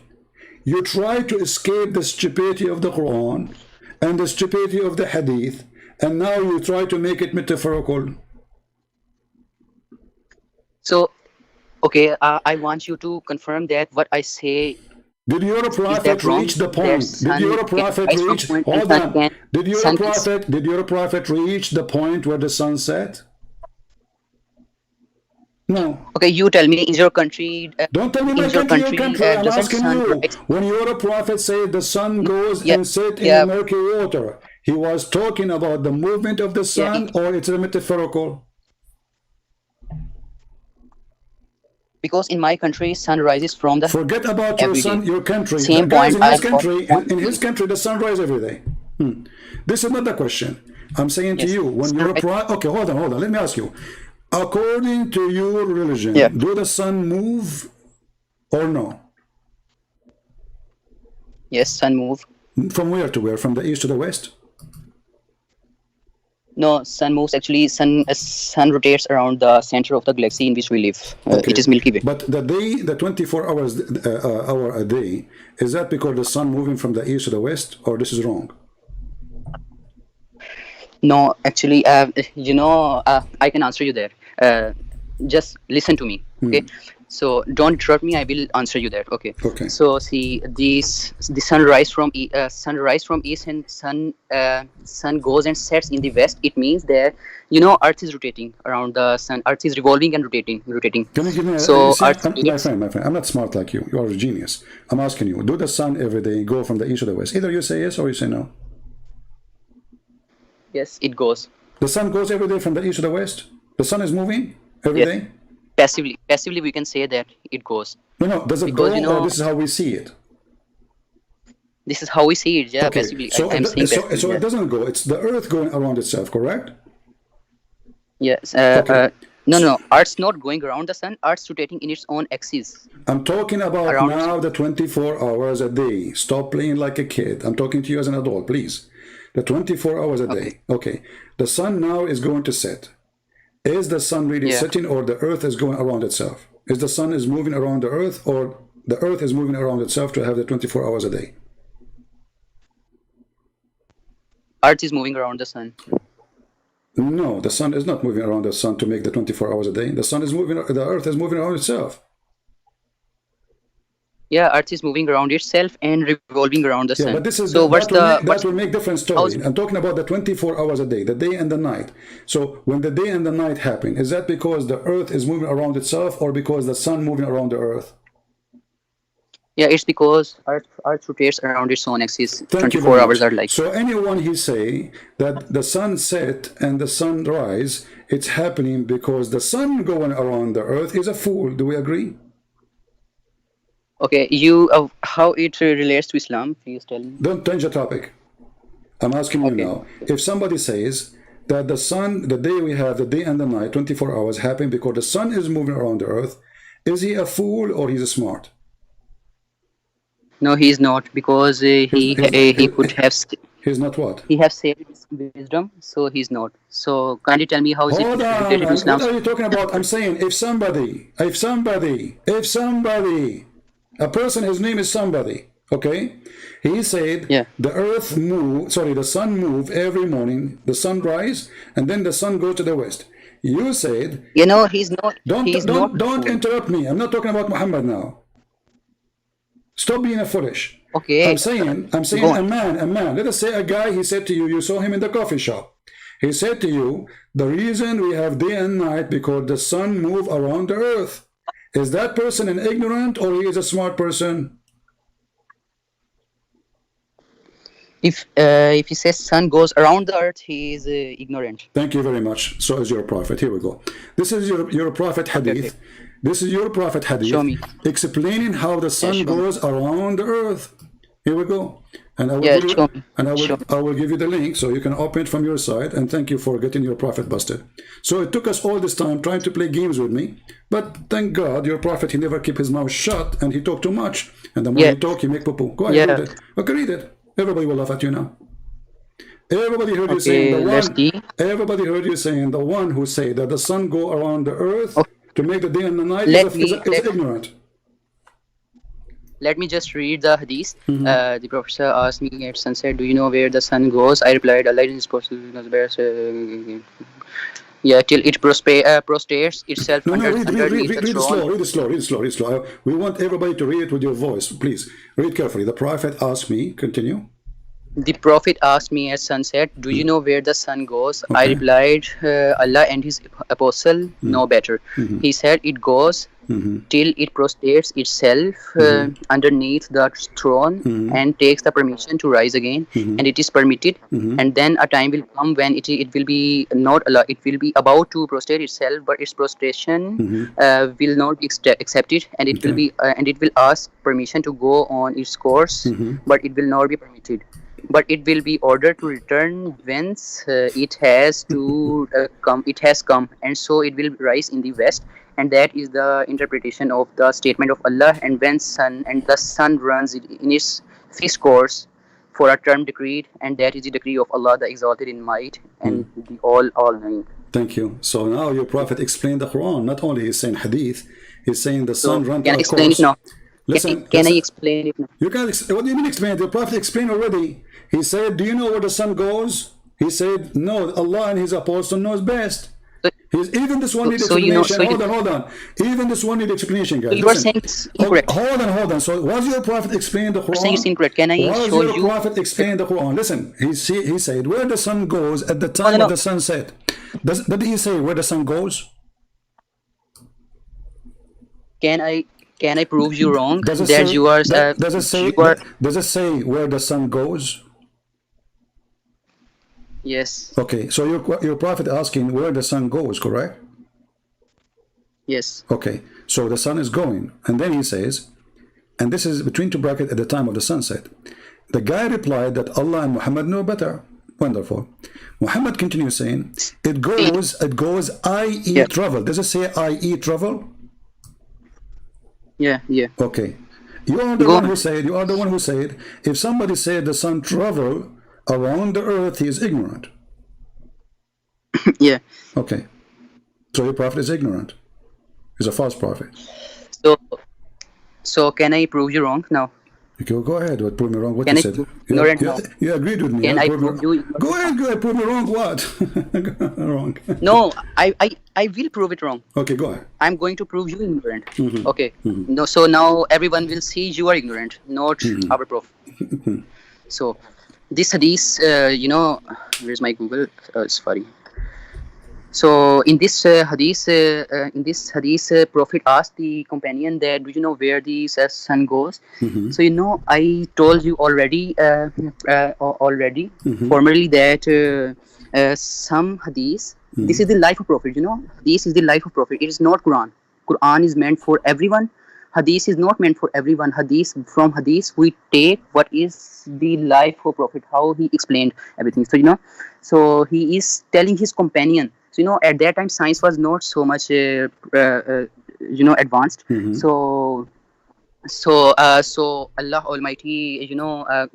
you try to escape the stupidity of the Quran and the stupidity of the Hadith, and now you try to make it metaphorical? So okay, I want you to confirm that what I say Did your is prophet that wrong. reach the That point? Did sun your can prophet rise from reach? point and Hold sun on. can Did your prophet reach the point where the sun set? No. Okay, you tell me, in your country, Don't tell me my country, your country. I'm doesn't asking sun you. rise? When your prophet said the sun goes Yeah, and set in yeah, the murky water, he was talking about the movement of the yeah. sun, or it's a metaphorical? Because in my country, sun rises from the Forget about your every son, day. your country. The Same guys point in I his got country, point in B. his country, the sun rises every day. This is another question. I'm saying to Yes, you, when sun you're rise. okay, hold on. Let me ask you. According to your religion, Yeah. do the sun move or no? Yes, sun move. From where to where? From the east to the west? No, sun moves actually. Sun rotates around the center of the galaxy in which we live. Okay. It is Milky Way. But the day, the 24 hours hour a day, is that because the sun moving from the east to the west, or this is wrong? No, actually, I can answer you there. Just listen to me, okay? So don't interrupt me. I will answer you there. Okay. Okay. So see, the sunrise from east and sun goes and sets in the west. It means that Earth is rotating around the sun. Earth is revolving and rotating. Can you give me So see, Earth my friend, I'm not smart like you. You are a genius. I'm asking you, do the sun every day go from the east to the west? Either you say yes or you say no. Yes, it goes. The sun goes every day from the east to the west? The sun is moving every Yes. day? Passively, we can say that it goes. No, does it Because, go, or this is how we see it? This is how we see it. Yeah, Okay, basically, so I'm saying that. so it doesn't go. It's the Earth going around itself, correct? Yes. Okay. No. Earth's not going around the sun. Earth's rotating in its own axis I'm talking about around the now sun. the 24 hours a day. Stop playing like a kid. I'm talking to you as an adult, please. The 24 hours a Okay. day. Okay. The sun now is going to set. Is the sun really Yeah. setting, or the Earth is going around itself? Is the sun is moving around the Earth, or the Earth is moving around itself to have the 24 hours a day? Earth is moving around the sun. No, the sun is not moving around the sun to make the 24 hours a day. The sun is moving, the Earth is moving around itself. Yeah, Earth is moving around itself and revolving around the Yeah, sun. but this is So what's the that will make different how's story. I'm talking about the 24 hours a day, the day and the night. So when the day and the night happen, is that because the Earth is moving around itself, or because the sun moving around the Earth? yeah? It's because Earth rotates around its own axis. Thank you 24 very hours much. are like. So anyone he say that the sun set and the sun rise, it's happening because the sun going around the Earth is a fool. Do we agree? Okay, how it relates to Islam? Please tell me. Don't change the topic. I'm asking you Okay. now. If somebody says that the sun, the day we have, the day and the night, 24 hours happen because the sun is moving around the Earth, is he a fool or he's smart? No, he's not, because he could have He's not what? he have saved his wisdom, so he's not. So kindly tell me how is it Hold on. related to Islam? What are you talking about? I'm saying if somebody, a person, his name is somebody, okay? He said Yeah. the earth move, sorry, the sun move every morning, the sun rise, and then the sun goes to the west. You said, You know, he's not. He's not. don't fool. interrupt me. I'm not talking about Muhammad now. Stop being a foolish. Okay. I'm saying Go a on. man. Let us say a guy, he said to you, you saw him in the coffee shop. He said to you, the reason we have day and night because the sun move around the earth. Is that person an ignorant or he is a smart person? If he says sun goes around the earth, he is ignorant. Thank you very much. So is your prophet. Here we go. This is your prophet Hadith. Okay. This is your prophet Hadith Show me. explaining how the sun show me. goes around the earth. Here we go. And I will Yeah, give show you, me. and Show me. I will give you the link so you can open it from your side. And thank you for getting your prophet busted. So it took us all this time trying to play games with me, but thank God your prophet, he never keep his mouth shut and he talked too much. And the more Yeah. he talk, he make poo-poo. Go ahead, Yeah. read it. Okay, read it. Everybody will laugh at you now. Everybody heard you Okay, saying let's see. Everybody heard you saying the one who say that the sun go around the earth to make the day and the night is ignorant. Let me just read the hadith. The professor asked me at sunset, "Do you know where the sun goes?" I replied, "Allah is supposed to know yeah, till it prostrates itself No, underneath the read it throne." slow. We want everybody to read it with your voice. Please, read carefully. The prophet asked me, continue. The prophet asked me at sunset, "Do you know where the sun goes?" I Okay. replied, "Allah and his apostle know better." He said, "It goes till it prostrates itself underneath the throne and takes the permission to rise again, and it is permitted. And then a time will come when it will be not Allah. It will be about to prostrate itself, but its prostration will not be accepted, and it will be and it will ask permission to go on its course, but it will not be permitted. But it will be ordered to return whence it has to come. It has come, and so it will rise in the west." And that is the interpretation of the statement of Allah. And when the sun runs in its fixed course for a term decreed, and that is the decree of Allah, the exalted in might and the all-knowing. Thank you. So now your prophet explained the Quran. Not only he's saying hadith, he's saying the sun runs Can I on a explain course. it now? Listen, Can I listen. explain it now? You can. What do you mean explain? The prophet explained already. He said, "Do you know where the sun goes?" He said, "No, Allah and His apostle knows best." Even this one needs explanation. Hold on. Even this one needs explanation, guys. So you are saying it's incorrect. Hold on. So was your prophet explain the Quran? You're saying it's incorrect. Can I show Was your you? prophet explain the Quran? Listen, he said where the sun goes at the time of the sunset. Did he say where the sun goes? Can I prove you wrong? Does it That say, you are. does it say? You are, Does it say where the sun goes? yes. Okay, so your prophet asking where the sun goes, correct? Yes. Okay, so the sun is going, and then he says, and this is between two brackets at the time of the sunset, the guy replied that Allah and Muhammad know better. Wonderful. Muhammad continues saying, it goes i.e. Yeah. travel. Does it say i.e. travel? Yeah. Okay. You are the Go one on. who said, if somebody said the sun travel around the earth, he is ignorant. Yeah. Okay. So your prophet is ignorant. He's a false prophet. So can I prove you wrong now? Go ahead. What prove me wrong? What Can you I said? prove ignorant now? You agreed with me. Can huh? I Prove me- prove you ignorant? Go ahead. Prove me wrong. What? Wrong. No, I will prove it wrong. Okay, go ahead. I'm going to prove you ignorant. Okay. No, so now everyone will see you are ignorant, not our prophet. So this hadith, where's my Google? Sorry. So in this hadith, Prophet asked the companion that, do you know where the sun goes? So I told you already, formerly that some hadith. This is the life of Prophet. This is the life of Prophet. It is not Quran. Quran is meant for everyone. Hadith is not meant for everyone. From hadith we take what is the life of Prophet, how he explained everything. So he is telling his companion. So at that time science was not so much advanced. So Allah Almighty,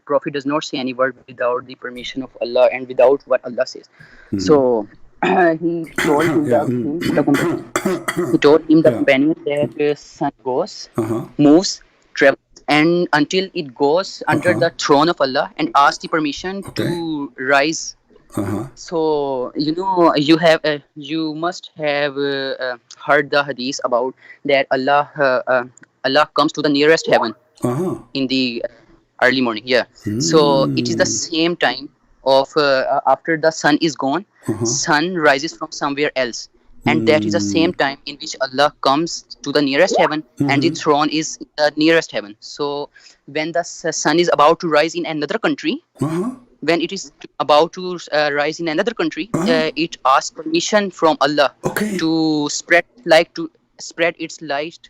Prophet does not say any word without the permission of Allah and without what Allah says. So he told him the companion that sun goes, moves, travels, and until it goes under the throne of Allah and asks the permission to rise. So you must have heard the hadith about that Allah comes to the nearest heaven in the early morning. So it is the same time of after the sun is gone, sun rises from somewhere else, and that is the same time in which Allah comes to the nearest heaven, and the throne is the nearest heaven. So when the sun is about to rise in another country, when it is about to rise in another country, it asks permission from Allah to spread its light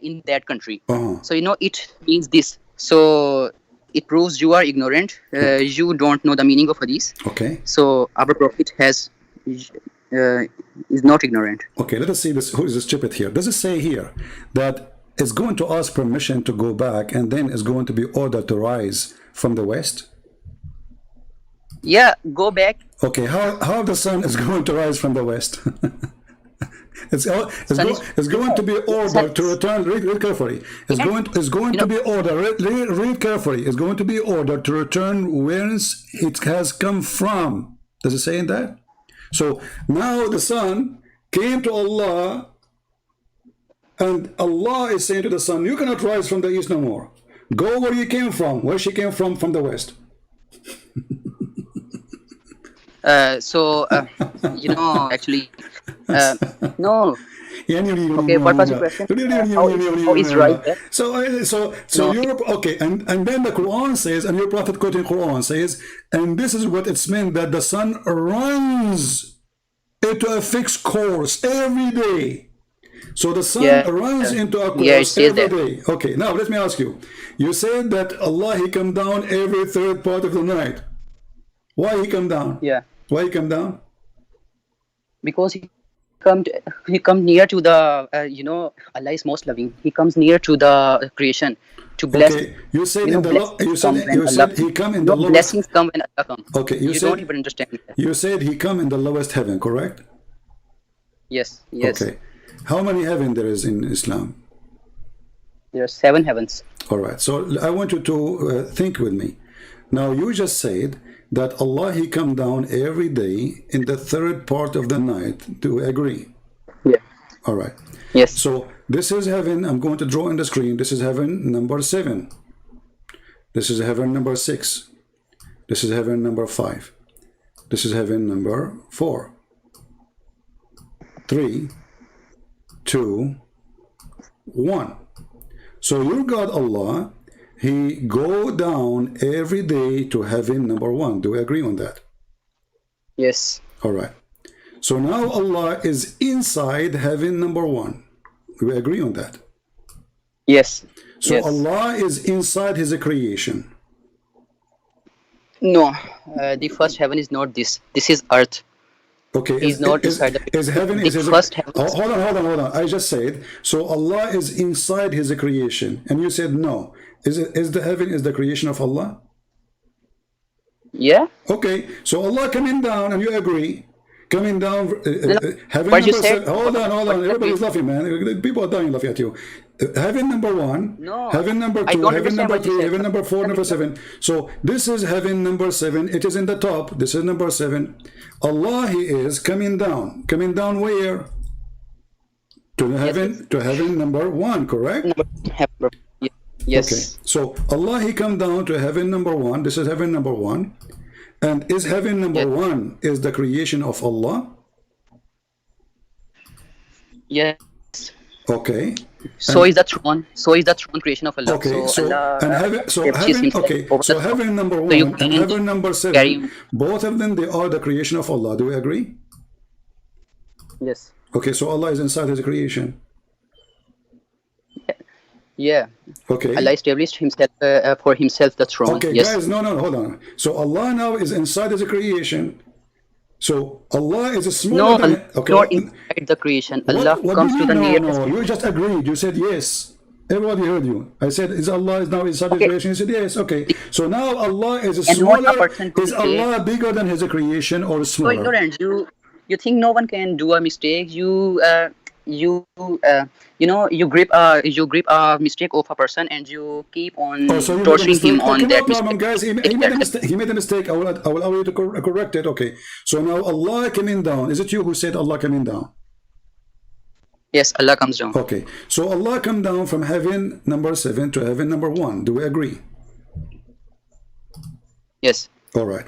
in that country. So it means this. So it proves you are ignorant. You don't know the meaning of hadith. Okay. So our prophet is not ignorant. Okay, let us see this. Who is stupid here? Does it say here that it's going to ask permission to go back and then it's going to be ordered to rise from the west? Yeah, go back. Okay, how the sun is going to rise from the west? It's going to be ordered to return. Read carefully. It's going to be ordered. Read carefully. It's going to be ordered to return whence it has come from. Does it say in that? So now the sun came to Allah, and Allah is saying to the sun, "You cannot rise from the east no more. Go where you came from. Where she came from the west." Actually, no. Okay, what was your question? How is right there? So Europe, okay, and then the Quran says, and your prophet quoting Quran says, and this is what it's meant, that the sun runs into a fixed course every day. So the sun runs into a course every day. Okay, now let me ask you. You said that Allah, he come down every third part of the night. Why he come down? Yeah. Why he come down? Because he comes near to the Allah is most loving. He comes near to the creation to bless. Okay, you said he come in the lowest. Blessings come when Allah comes. Okay, you don't even understand that. You said he come in the lowest heaven, correct? Yes. Okay, how many heaven there is in Islam? There are 7 heavens. All right, so I want you to think with me. Now you just said that Allah, he come down every day in the third part of the night. Do we agree? Yeah. All right. Yes. So this is heaven. I'm going to draw on the screen. This is heaven number 7. This is heaven number 6. This is heaven number 5. This is heaven number 4. 3, 2, 1. So your God Allah, he go down every day to heaven number 1. Do we agree on that? Yes. All right. So now Allah is inside heaven number 1. Do we agree on that? Yes. So Allah is inside his creation. No, the first heaven is not this. This is earth. Okay, He's not inside the is heaven the is his? first heaven. Hold on. I just said so. Allah is inside His creation, and you said no. Is the heaven is the creation of Allah? Yeah. Okay, so Allah coming down, and you agree. Coming down, No, no. heaven What you number said? seven. Hold on. What you Everybody's said? laughing, man. People are dying laughing at you. Heaven number one, No, heaven number I two, don't heaven understand number what you three, said. heaven number four, number seven. So this is heaven number seven. It is in the top. This is number seven. Allah, He is coming down. Coming down where? To heaven, to heaven number one, correct? Heaven. Yes. Okay. So Allah, He come down to heaven number one. This is heaven number one. And is heaven number Yes. one is the creation of Allah? Yes. Okay. So is the throne. So is the throne creation of Allah. Okay, so Allah, and heaven, so establishes heaven, himself okay, over so the throne. heaven number So one you and can't heaven number carry seven, both of them, they are the creation of Allah. Do we agree? Yes. Okay, so Allah is inside His creation. Yeah. Okay. Allah established himself for himself the throne. Okay, Yes. guys, no, hold on. So Allah now is inside His creation. So Allah is a smaller No, than. Okay. not inside the creation. Allah What comes do to you the mean? nearest. No. You just agreed. You said yes. Everybody heard you. I said, is Allah is now inside His Okay. creation? You said yes. Okay. So now Allah is And not a smaller. person who Is say- Allah bigger than His creation or So smaller? ignorant. You think no one can do a mistake. You grip a mistake of a person and you keep on Oh, so you made a torturing mistake. him on Okay, no that problem, mistake. guys. He made a mistake. He made a mistake. I will allow you to correct it. Okay. So now Allah coming down. Is it you who said Allah coming down? Yes, Allah comes down. Okay. So Allah come down from heaven number seven to heaven number one. Do we agree? Yes. All right.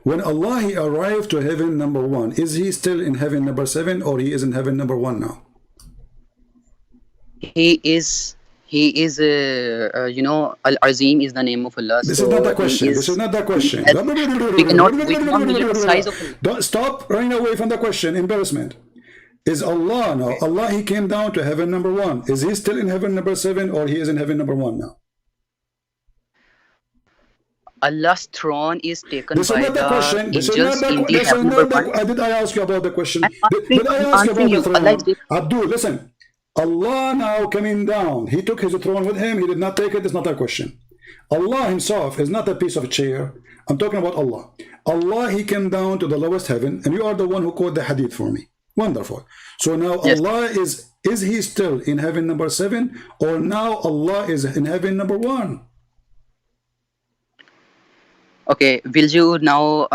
When Allah He arrived to heaven number one, is He still in heaven number seven or He is in heaven number one now? He is Al-Azim is the name of Allah. This so is not the question. he This is not the question. we cannot measure the size of Allah. Don't stop running away from the question. Embarrassment. Is Allah now? Allah He came down to heaven number one. Is He still in heaven number seven or He is in heaven number one now? Allah's throne is taken This is by not the question. the This is angels not the. in the This is heaven not number the. one. Did I ask you about the question? I'm Did I ask you answering about the you. Allah is throne? Abdul, listen. Allah now coming down. He took His throne with Him. He did not take it. It's not a question. Allah Himself is not a piece of chair. I'm talking about Allah. Allah, He came down to the lowest heaven, and you are the one who quote the hadith for me. Wonderful. So now Yes. Allah is He still in heaven number seven, or now Allah is in heaven number one? Okay, will you now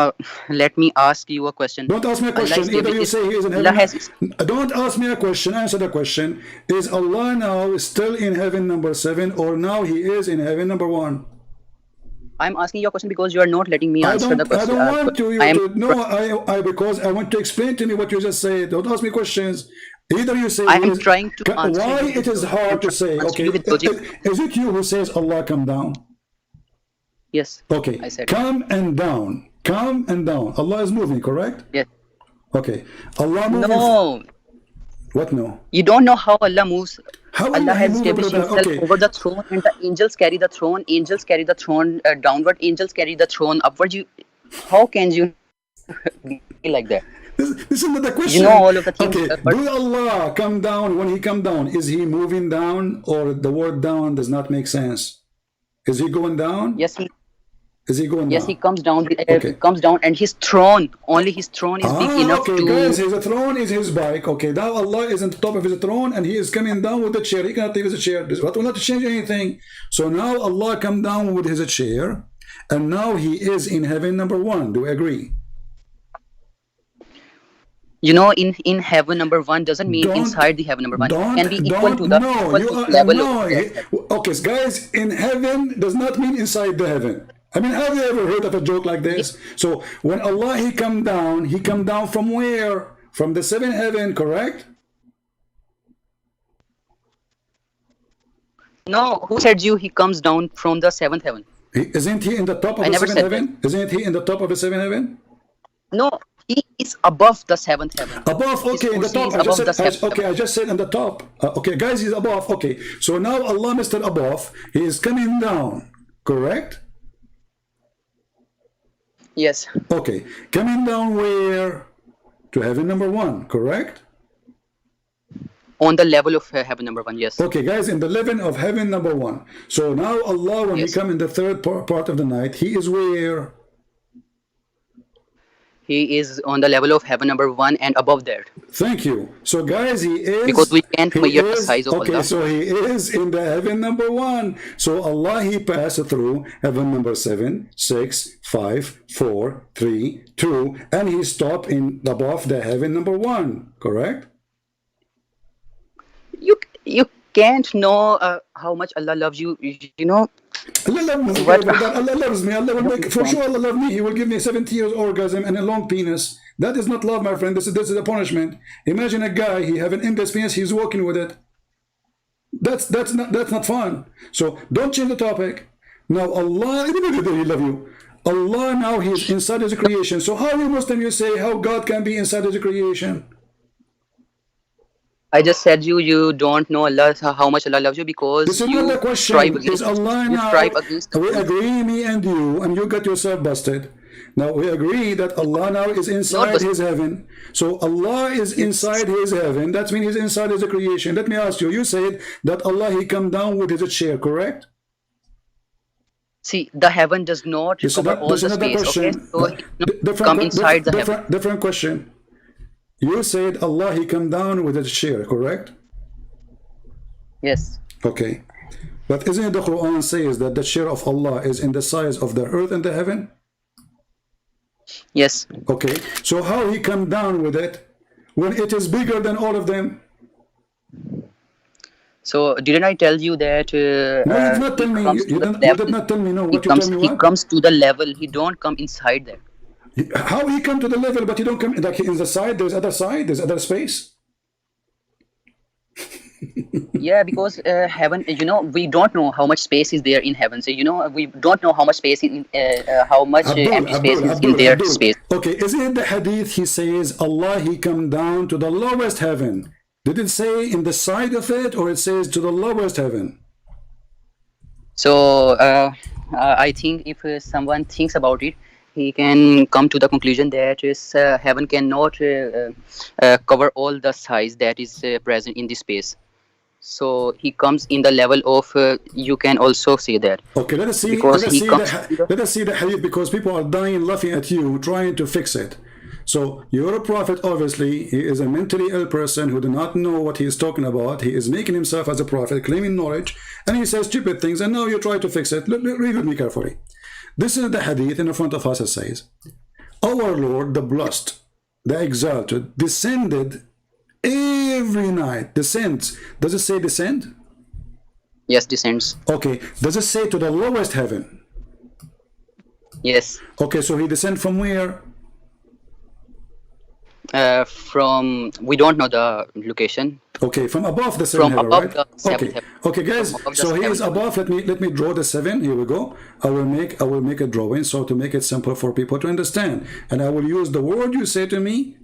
let me ask you a question? Don't ask me a Allah question. is Either you established- say He is in Allah heaven. has Don't ask me a question. Answer the question. Is Allah now still in heaven number seven, or now He is in heaven number one? I'm asking you a question because you are not letting me answer the I question. don't want you I am to. No, because I want to explain to me what you just said. Don't ask me questions. Either you say. I am trying to answer Why you it is with- hard to say? answer Okay, you with logic. is it you who says Allah come down? Yes. Okay, I said come and down. Come and down. Allah is moving, correct? yes. Okay. Allah moving. No, What no? you don't know how Allah moves. How will Allah He has move established over Himself okay. over the throne, and the angels carry the throne. Angels carry the throne downward. Angels carry the throne upward. How can you be like that? This is not the question. You know all of the things. Okay, But do Allah come down? When He come down, is He moving down, or the word down does not make sense? Is He going down? yes, he He comes down. Okay. Comes down, and His throne, only His throne is big enough okay, to. guys, His throne is His bike. Okay, now Allah is on the top of His throne, and He is coming down with the chair. He cannot leave His chair. This will not change anything. So now Allah come down with His chair, and now He is in heaven number one. Do we agree? You know, in heaven number one doesn't mean Don't- inside the heaven number one. Don't, Can be equal to the no, equal you to are, level no. of that. Okay, so guys, in heaven does not mean inside the heaven. I mean, have you ever heard of a joke like this? So when Allah He come down from where? From the seventh heaven, correct? No, who said you he comes down from the seventh heaven? Isn't He in the top of I the never seventh said heaven? Isn't He in the top of the seventh heaven? No, he is above the seventh heaven. Above, His okay, in the kursi top. is I just above the said, seventh okay, I just said in the top. Okay, guys, He's above. Okay, so now Allah, Mr. Above, He is coming down, correct? Yes. Okay, coming down where? To heaven number one, correct? On the level of heaven number one. Yes. Okay, guys, in the level of heaven number one. So now Allah, when He Yes. come in the third part of the night, He is where? He is on the level of heaven number one and above that. Thank you. So guys, Because we can't measure the size of okay, Allah. so He is in the heaven number one. So Allah, He passed through heaven number 7, 6, 5, 4, 3, 2, and He stopped in above the heaven number one, correct? You can't know how much Allah loves you. You know Allah loves me. what? Allah loves me. Allah will make, for sure Allah loves me. He will give me 70 years orgasm and a long penis. That is not love, my friend. This is a punishment. Imagine a guy, he have an endless penis, he's walking with it. That's not fun. So don't change the topic. Now Allah, He love you. Allah now He is inside His creation. So how you Muslim you say how God can be inside His creation? I just said you don't know Allah, how much Allah loves you, because This is you not the question. strive against Is Allah you now? strive against the We truth. agree, me and you got yourself busted. Now we agree that Allah now is inside busted. His heaven. So Allah is inside His heaven. That means He's inside His creation. Let me ask you. You said that Allah He come down with His chair, correct? See, the heaven does not cover all the space. Okay, so He cannot come inside the heaven. Different question. You said Allah He come down with His chair, correct? Yes. Okay. But isn't it the Quran says that the chair of Allah is in the size of the earth and the heaven? Yes. Okay. So how He come down with it when it is bigger than all of them? So didn't I tell you that? No, you did not tell me. You did not tell me. No, what you tell me? He What? comes to the level. He don't come inside that. How He come to the level, but He don't come like in the side? There's other side. There's other space. Yeah, because heaven, we don't know how much space is there in heaven. So we don't know how much space how much empty space is in their space. Okay, isn't it the Hadith? He says Allah He come down to the lowest heaven. Did it say in the side of it, or it says to the lowest heaven? So I think if someone thinks about it, he can come to the conclusion that heaven cannot cover all the size that is present in this space. So He comes in the level of you can also say that. Okay, let us see. Because Let us see the Hadith, because people are dying laughing at you, trying to fix it. So you're a prophet, obviously. He is a mentally ill person who do not know what he is talking about. He is making himself as a prophet, claiming knowledge, and he says stupid things, and now you try to fix it. Read with me carefully. This is the Hadith in front of us. It says, our Lord, the blessed, the exalted, descended every night. Descends. Does it say descend? Yes, descends. Okay. Does it say to the lowest heaven? Yes. Okay, so He descend from where? From, we don't know the location. Okay, from above the seven From heaven, above right? the seventh heaven. Okay, guys. From above the So He is seventh above. Let me draw the 7. Here we go. I will make a drawing so to make it simple for people to understand, and I will use the word you say to me,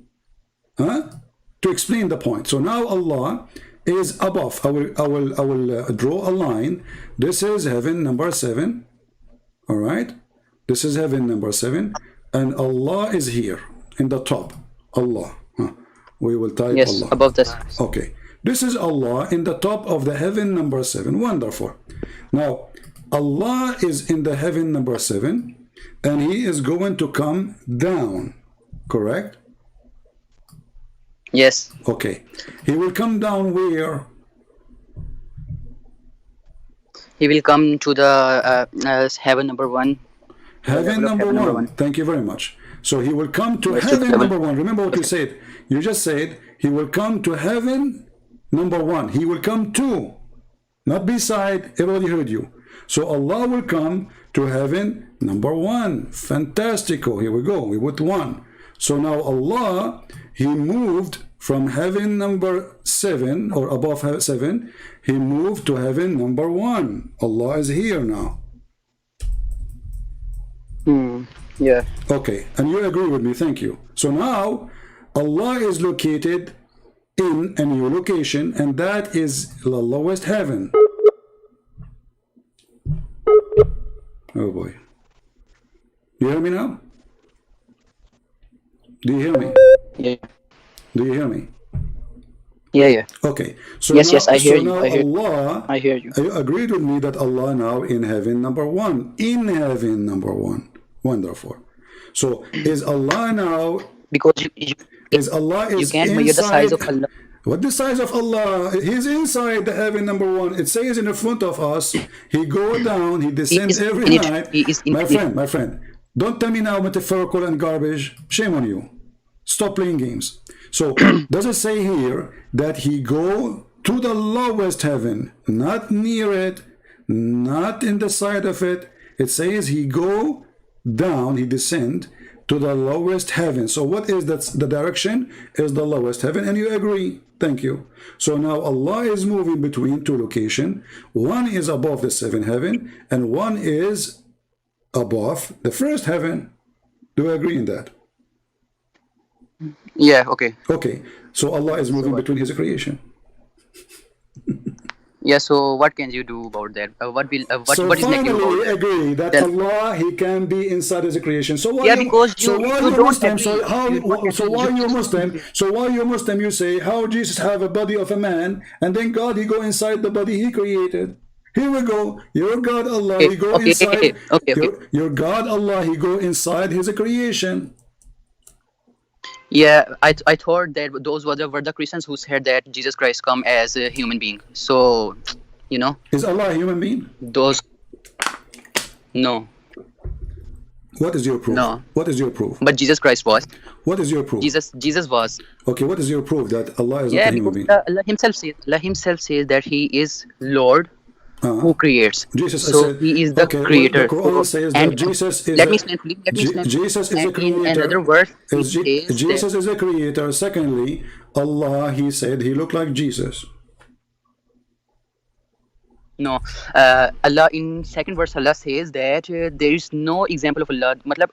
to explain the point. So now Allah is above. I will draw a line. This is heaven number 7. All right. This is heaven number 7, and Allah is here in the top. Allah. We will type Allah. Above this. Okay. This is Allah in the top of the heaven number 7. Wonderful. Now, Allah is in the heaven number 7, and He is going to come down. Correct? Yes. Okay. He will come down where? He will come to the heaven number 1. Heaven number one. Thank you very much. So He will come to heaven number 1. Remember what you said. You just said He will come to heaven number 1. He will come to, not beside. Everybody heard you. So Allah will come to heaven number 1. Fantastico. Here we go. We put 1. So now Allah, He moved from heaven number 7, or above 7. He moved to heaven number 1. Allah is here now. Yeah. Okay, and you agree with me, thank you. So now Allah is located in a new location, and that is the lowest heaven. Oh boy. You hear me now? Do you hear me? Yeah. Do you hear me? Yeah. Yeah. Okay. So Yes. now, Yes. I hear you. I hear. Allah, I hear you. you agreed with me that Allah now in heaven number one. In heaven number one. Wonderful. So is Allah now? Because Is Allah you is can't measure the size inside? of Allah. What the size of Allah? He's inside the heaven number one. It says in the front of us. He go down. He He descends is every infinite. night. He is My infinite. friend, my friend. Don't tell me now metaphorical and garbage. Shame on you. Stop playing games. So does it say here that he go to the lowest heaven, not near it, not in the side of it? It says he go down, he descend to the lowest heaven. So what is that? The direction is the lowest heaven, and you agree. Thank you. So now Allah is moving between two locations. One is above the seventh heaven, and one is above the first heaven. Do you agree in that? Yeah. Okay. Okay. So Allah is moving between His creation. Yeah. So what can you do about that? So What is negative finally about we that? agree that Tell. Allah He can be inside His creation. So why Yeah. you Because so you why you you don't Muslim? agree. So how You don't so agree. why You you just Muslim? So why you Muslim? You say how Jesus have a body of a man and then God He go inside the body He created. Here we go. Your God Allah okay. He go Okay. inside Okay. Okay. your God Allah He go inside His creation. Yeah, I thought that those were the Christians who said that Jesus Christ come as a human being. So, you know, Is Allah a human being? those no, What is your proof? no. What is your proof? But Jesus Christ was. What is your proof? Jesus was. Okay, what is your proof that Allah is not Yeah, a human because being? Allah himself says that he is Lord Uh-huh. who creates. Jesus, I So said, he is the okay, well, the creator. Quran So, says that and Jesus is let me a explain, please. Let me explain. Jesus is a And in another creator. verse, he says that Jesus is a creator. Secondly, Allah, He said He looked like Jesus. no, Allah in second verse Allah says that there is no example of Allah. Matlab,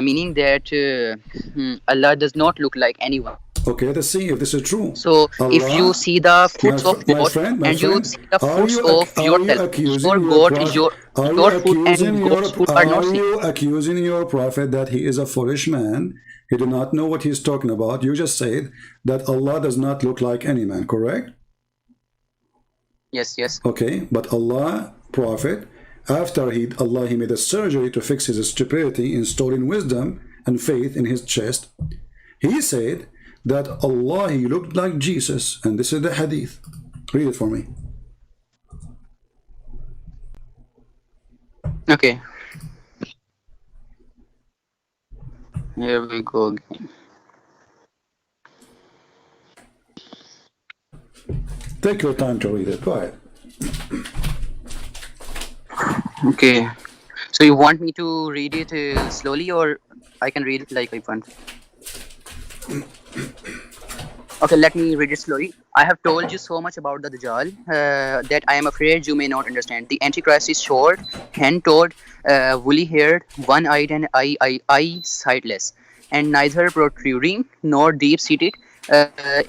meaning that Allah does not look like anyone. Okay, let's see if this is true. So if you Allah, see the fruits of God my and you friend, see the fruits of are you yourself, accusing your your God, prophet? your fruit and God's fruit are not Are same. you accusing your prophet that he is a foolish man? He do not know what he's talking about. You just said that Allah does not look like any man, correct? Yes, yes. Okay, but Allah, Prophet, after Allah He made a surgery to fix his stupidity, installing wisdom and faith in his chest, He said that Allah He looked like Jesus, and this is the Hadith. Read it for me. Okay. Here we go again. Take your time to read it. Go ahead. Okay. So you want me to read it slowly, or I can read it like I want? Okay, let me read it slowly. I have told you so much about the Dajjal that I am afraid you may not understand. The Antichrist is short, hand-toed, woolly-haired, one-eyed, and eye-sightless, and neither protruding nor deep-seated.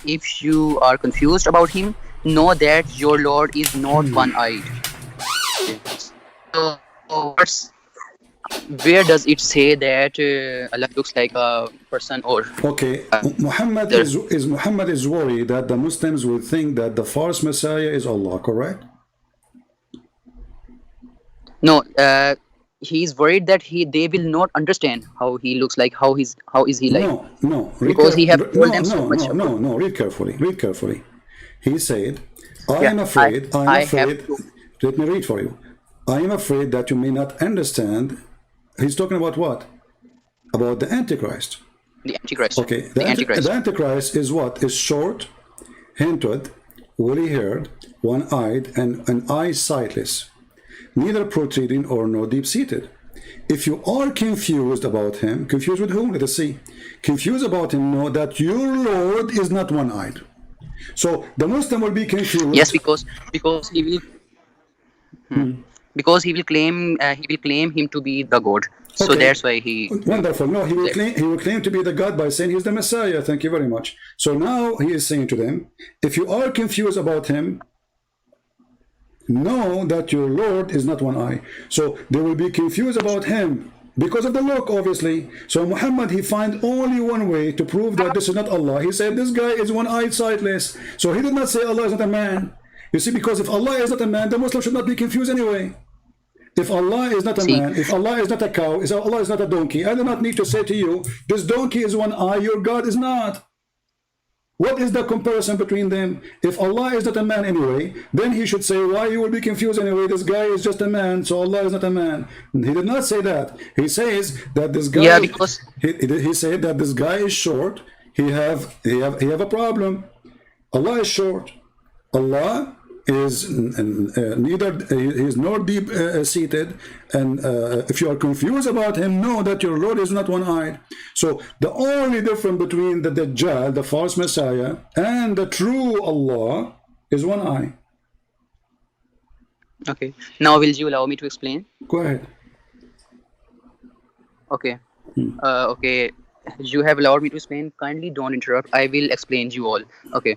If you are confused about him, know that your Lord is not one-eyed. So, where does it say that Allah looks like a person or Okay, Muhammad is worried that the Muslims will think that the false Messiah is Allah, correct? no? He's worried that they will not understand how he looks like, how is he like, No. because he have told them so much. No. Read carefully. Read carefully. He said, I Yeah, am afraid. I have to. Let me read for you. I am afraid that you may not understand. He's talking about what? About the Antichrist. The Antichrist. Okay. The Antichrist. The Antichrist is what? Is short, hand-toed, woolly-haired, one-eyed, and an eye sightless, neither protruding or nor deep-seated. If you are confused about him, confused with whom? Let us see. Confused about him, know that your Lord is not one-eyed. So the Muslim will be confused. Yes, because he will. Because he will claim him to be the God. So Okay. that's why he. Wonderful. No, he will claim to be the God by saying he's the Messiah. Thank you very much. So now he is saying to them, if you are confused about him, know that your Lord is not one eye. So they will be confused about him Because of the look, obviously. So Muhammad, he find only one way to prove that this is not Allah. He said this guy is one-eyed, sightless. So he did not say Allah is not a man. You see, because if Allah is not a man, the Muslim should not be confused anyway. If Allah is not a man, if Allah is not a cow, if Allah is not a donkey, I do not need to say to you, this donkey is one eye, your God is not. What is the comparison between them? If Allah is not a man anyway, then he should say, why you will be confused anyway? This guy is just a man, so Allah is not a man. He did not say that. He says that this guy, Yeah, because he said that this guy is short. He have a problem. Allah is short. Allah is neither he is nor deep seated, and if you are confused about him, know that your Lord is not one-eyed. So the only difference between the Dajjal, the false Messiah, and the true Allah is one eye. okay. Now, will you allow me to explain? Go ahead. Okay. Okay. You have allowed me to explain. Kindly don't interrupt. I will explain you all. Okay.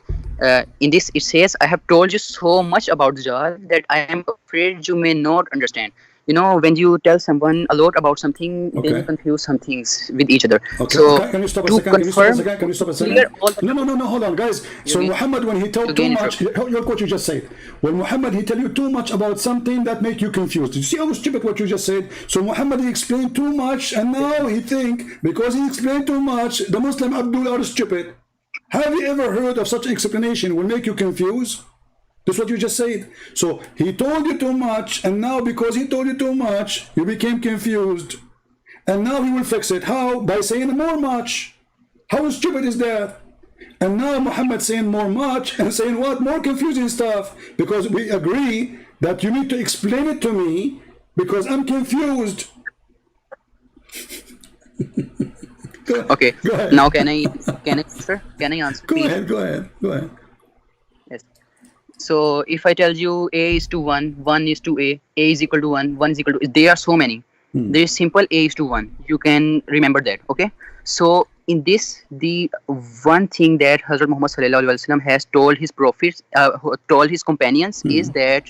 In this, it says, I have told you so much about Dajjal that I am afraid you may not understand. You know, when you tell someone a lot about something, Okay. they confuse some things with each other. Okay. So, Can you stop a to second? Can you stop a confirm, second? Can you stop a clear second? all the- No, hold on, guys. So need Muhammad, when he told to too gain much, look what you just said. When Muhammad, he tell you too much about something that make you confused. You see how stupid what you just said? So Muhammad, he explained too much, and now he think, because he explained too much, the Muslim Abdul are stupid. Have you ever heard of such explanation will make you confused? That's what you just said. So he told you too much, and now because he told you too much, you became confused. And now he will fix it. How? By saying more much. How stupid is that? And now Muhammad saying more much and saying what? More confusing stuff. Because we agree that you need to explain it to me because I'm confused. Okay. Go ahead. Now, can I answer? Can I answer? Go please? ahead. Yes. So if I tell you A is to 1, 1 is to A is equal to 1, 1 is equal to, there are so many. There is simple A is to 1. You can remember that, okay? So in this, the one thing that Hazrat Muhammad Sallallahu Alaihi Wasallam has told his prophets, told his companions is that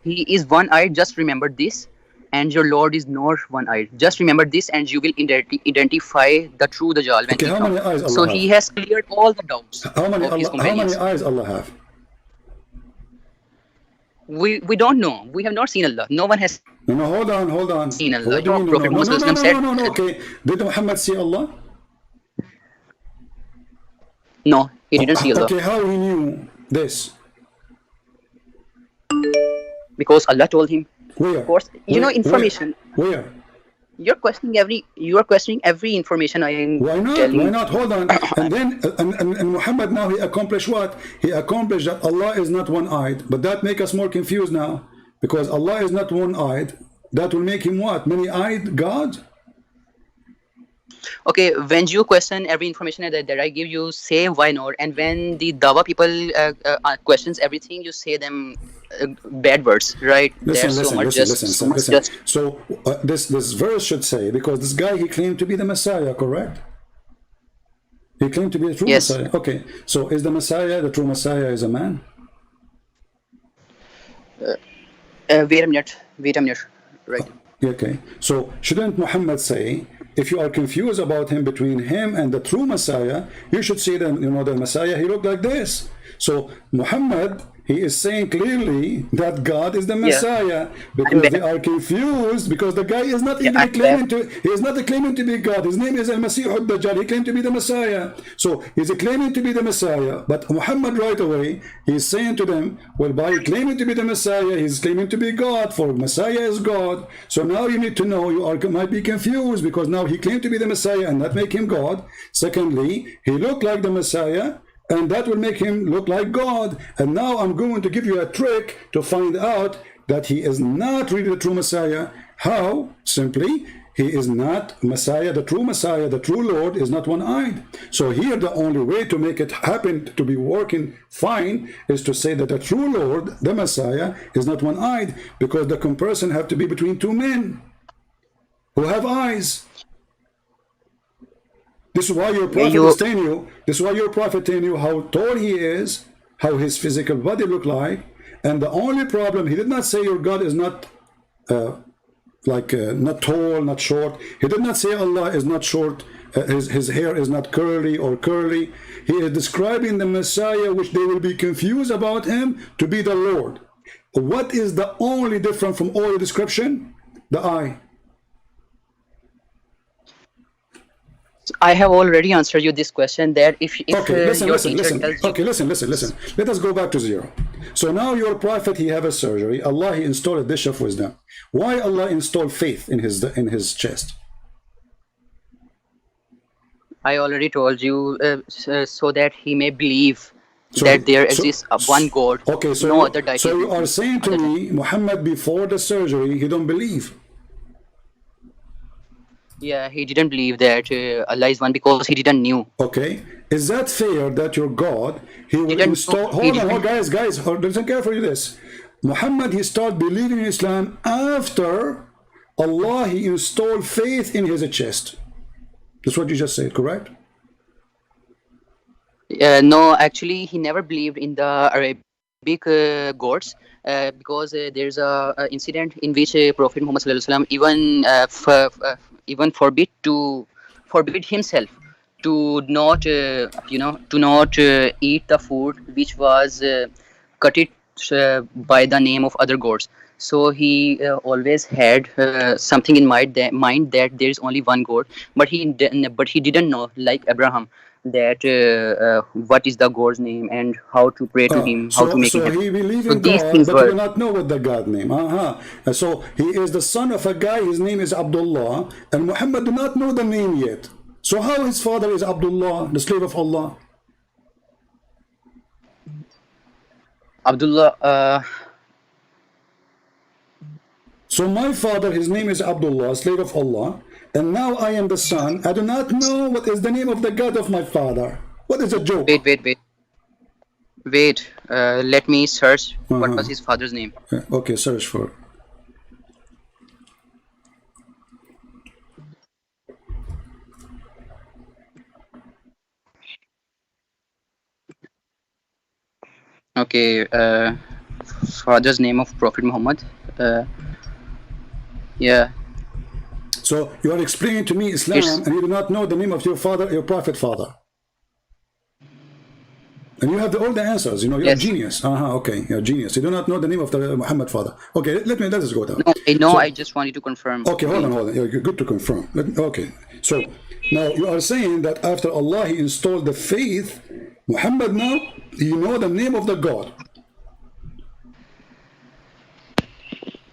he is one-eyed, just remember this, and your Lord is not one-eyed. Just remember this and you will identify the true Dajjal when Okay, he how many comes. eyes Allah So have? he has cleared all the doubts How many of his Allah, how many companions. eyes Allah have? We don't know. We have not seen Allah. No one has No, hold on. seen Allah. What do you mean? Prophet Muhammad Sallallahu Alaihi Wasallam said, Okay. Did Muhammad see Allah? no, he didn't see Allah. Okay, how he knew this? Because Allah told him. Where? Of course, you know information. Where? You are questioning every information I am Why not? telling. Why not? Hold on. And then and Muhammad now he accomplished what? He accomplished that Allah is not one-eyed. But that make us more confused now. Because Allah is not one-eyed. That will make him what? Many-eyed God? Okay, when you question every information that I give you, say why not. And when the Dawa people questions everything, you say them bad words, right? Listen. Listen. So this verse should say, because this guy, he claimed to be the Messiah, correct? He claimed to be the true Yes. Messiah. Okay, so is the Messiah, the true Messiah is a man? Wait a minute. Right. Okay, so shouldn't Muhammad say, if you are confused about him between him and the true Messiah, you should see that, the Messiah, he looked like this. So Muhammad, he is saying clearly that God is the Messiah, because they are confused, because the guy is not even claiming to be God. His name is Al-Masih al-Dajjal. He claimed to be the Messiah. So he's claiming to be the Messiah, but Muhammad right away, he's saying to them, well, by claiming to be the Messiah, he's claiming to be God, for Messiah is God. So now you need to know, might be confused, because now he claimed to be the Messiah and that make him God. Secondly, he looked like the Messiah, and that will make him look like God. And now I'm going to give you a trick to find out that he is not really the true Messiah. How? Simply, he is not Messiah, the true Lord is not one-eyed. So here the only way to make it happen to be working fine is to say that the true Lord, the Messiah, is not one-eyed, because the comparison have to be between two men who have eyes. This is why your prophet is telling you. This is why your prophet telling you how tall he is, how his physical body look like, and the only problem, he did not say your God is not like not tall, not short. He did not say Allah is not short, his hair is not curly or curly. He is describing the Messiah, which they will be confused about him, to be the Lord. What is the only difference from all the description? The eye. I have already answered you this question, that if Okay, listen. tells you, Okay, listen. Let us go back to zero. So now your prophet, he have a surgery. Allah, he installed a dish of wisdom. Why Allah installed faith in his chest? I already told you, so that he may believe that there exists one God, okay, so no other deity. So you are saying to me, Muhammad before the surgery, he don't believe? Yeah, he didn't believe that Allah is one because he didn't knew. Okay, is that fair that your God, he will install? Hold on, guys, listen carefully to this. Muhammad, he started believing in Islam after Allah, he installed faith in his chest. That's what you just said, correct? No, actually, he never believed in the Arabic gods, because there's a incident in which Prophet Muhammad ﷺ even forbid himself to not eat the food which was cut it by the name of other gods. So he always had something in mind that there is only one God, but he didn't know, like Abraham, that what is the God's name and how to pray to him, how to make him happy. So he believed So in these God, things but were. he did not know what the God name. So he is the son of a guy, his name is Abdullah, and Muhammad did not know the name yet. So how his father is Abdullah, the slave of Allah? Abdullah. So my father, his name is Abdullah, slave of Allah, and now I am the son. I do not know what is the name of the God of my father. What is a joke? Wait. Let me search what was his father's name. Okay, search for it. Okay, father's name of Prophet Muhammad. Yeah. So you are explaining to me Islam, and you do not know the name of your father, your prophet father. And you have all the answers. You know, you're a genius. Okay, you're a genius. You do not know the name of the Muhammad father. Okay, let us go down. No, I know. So, I just wanted to confirm. Okay, hold on. You're good to confirm. Okay, so now you are saying that after Allah, he installed the faith, Muhammad now, you know the name of the God.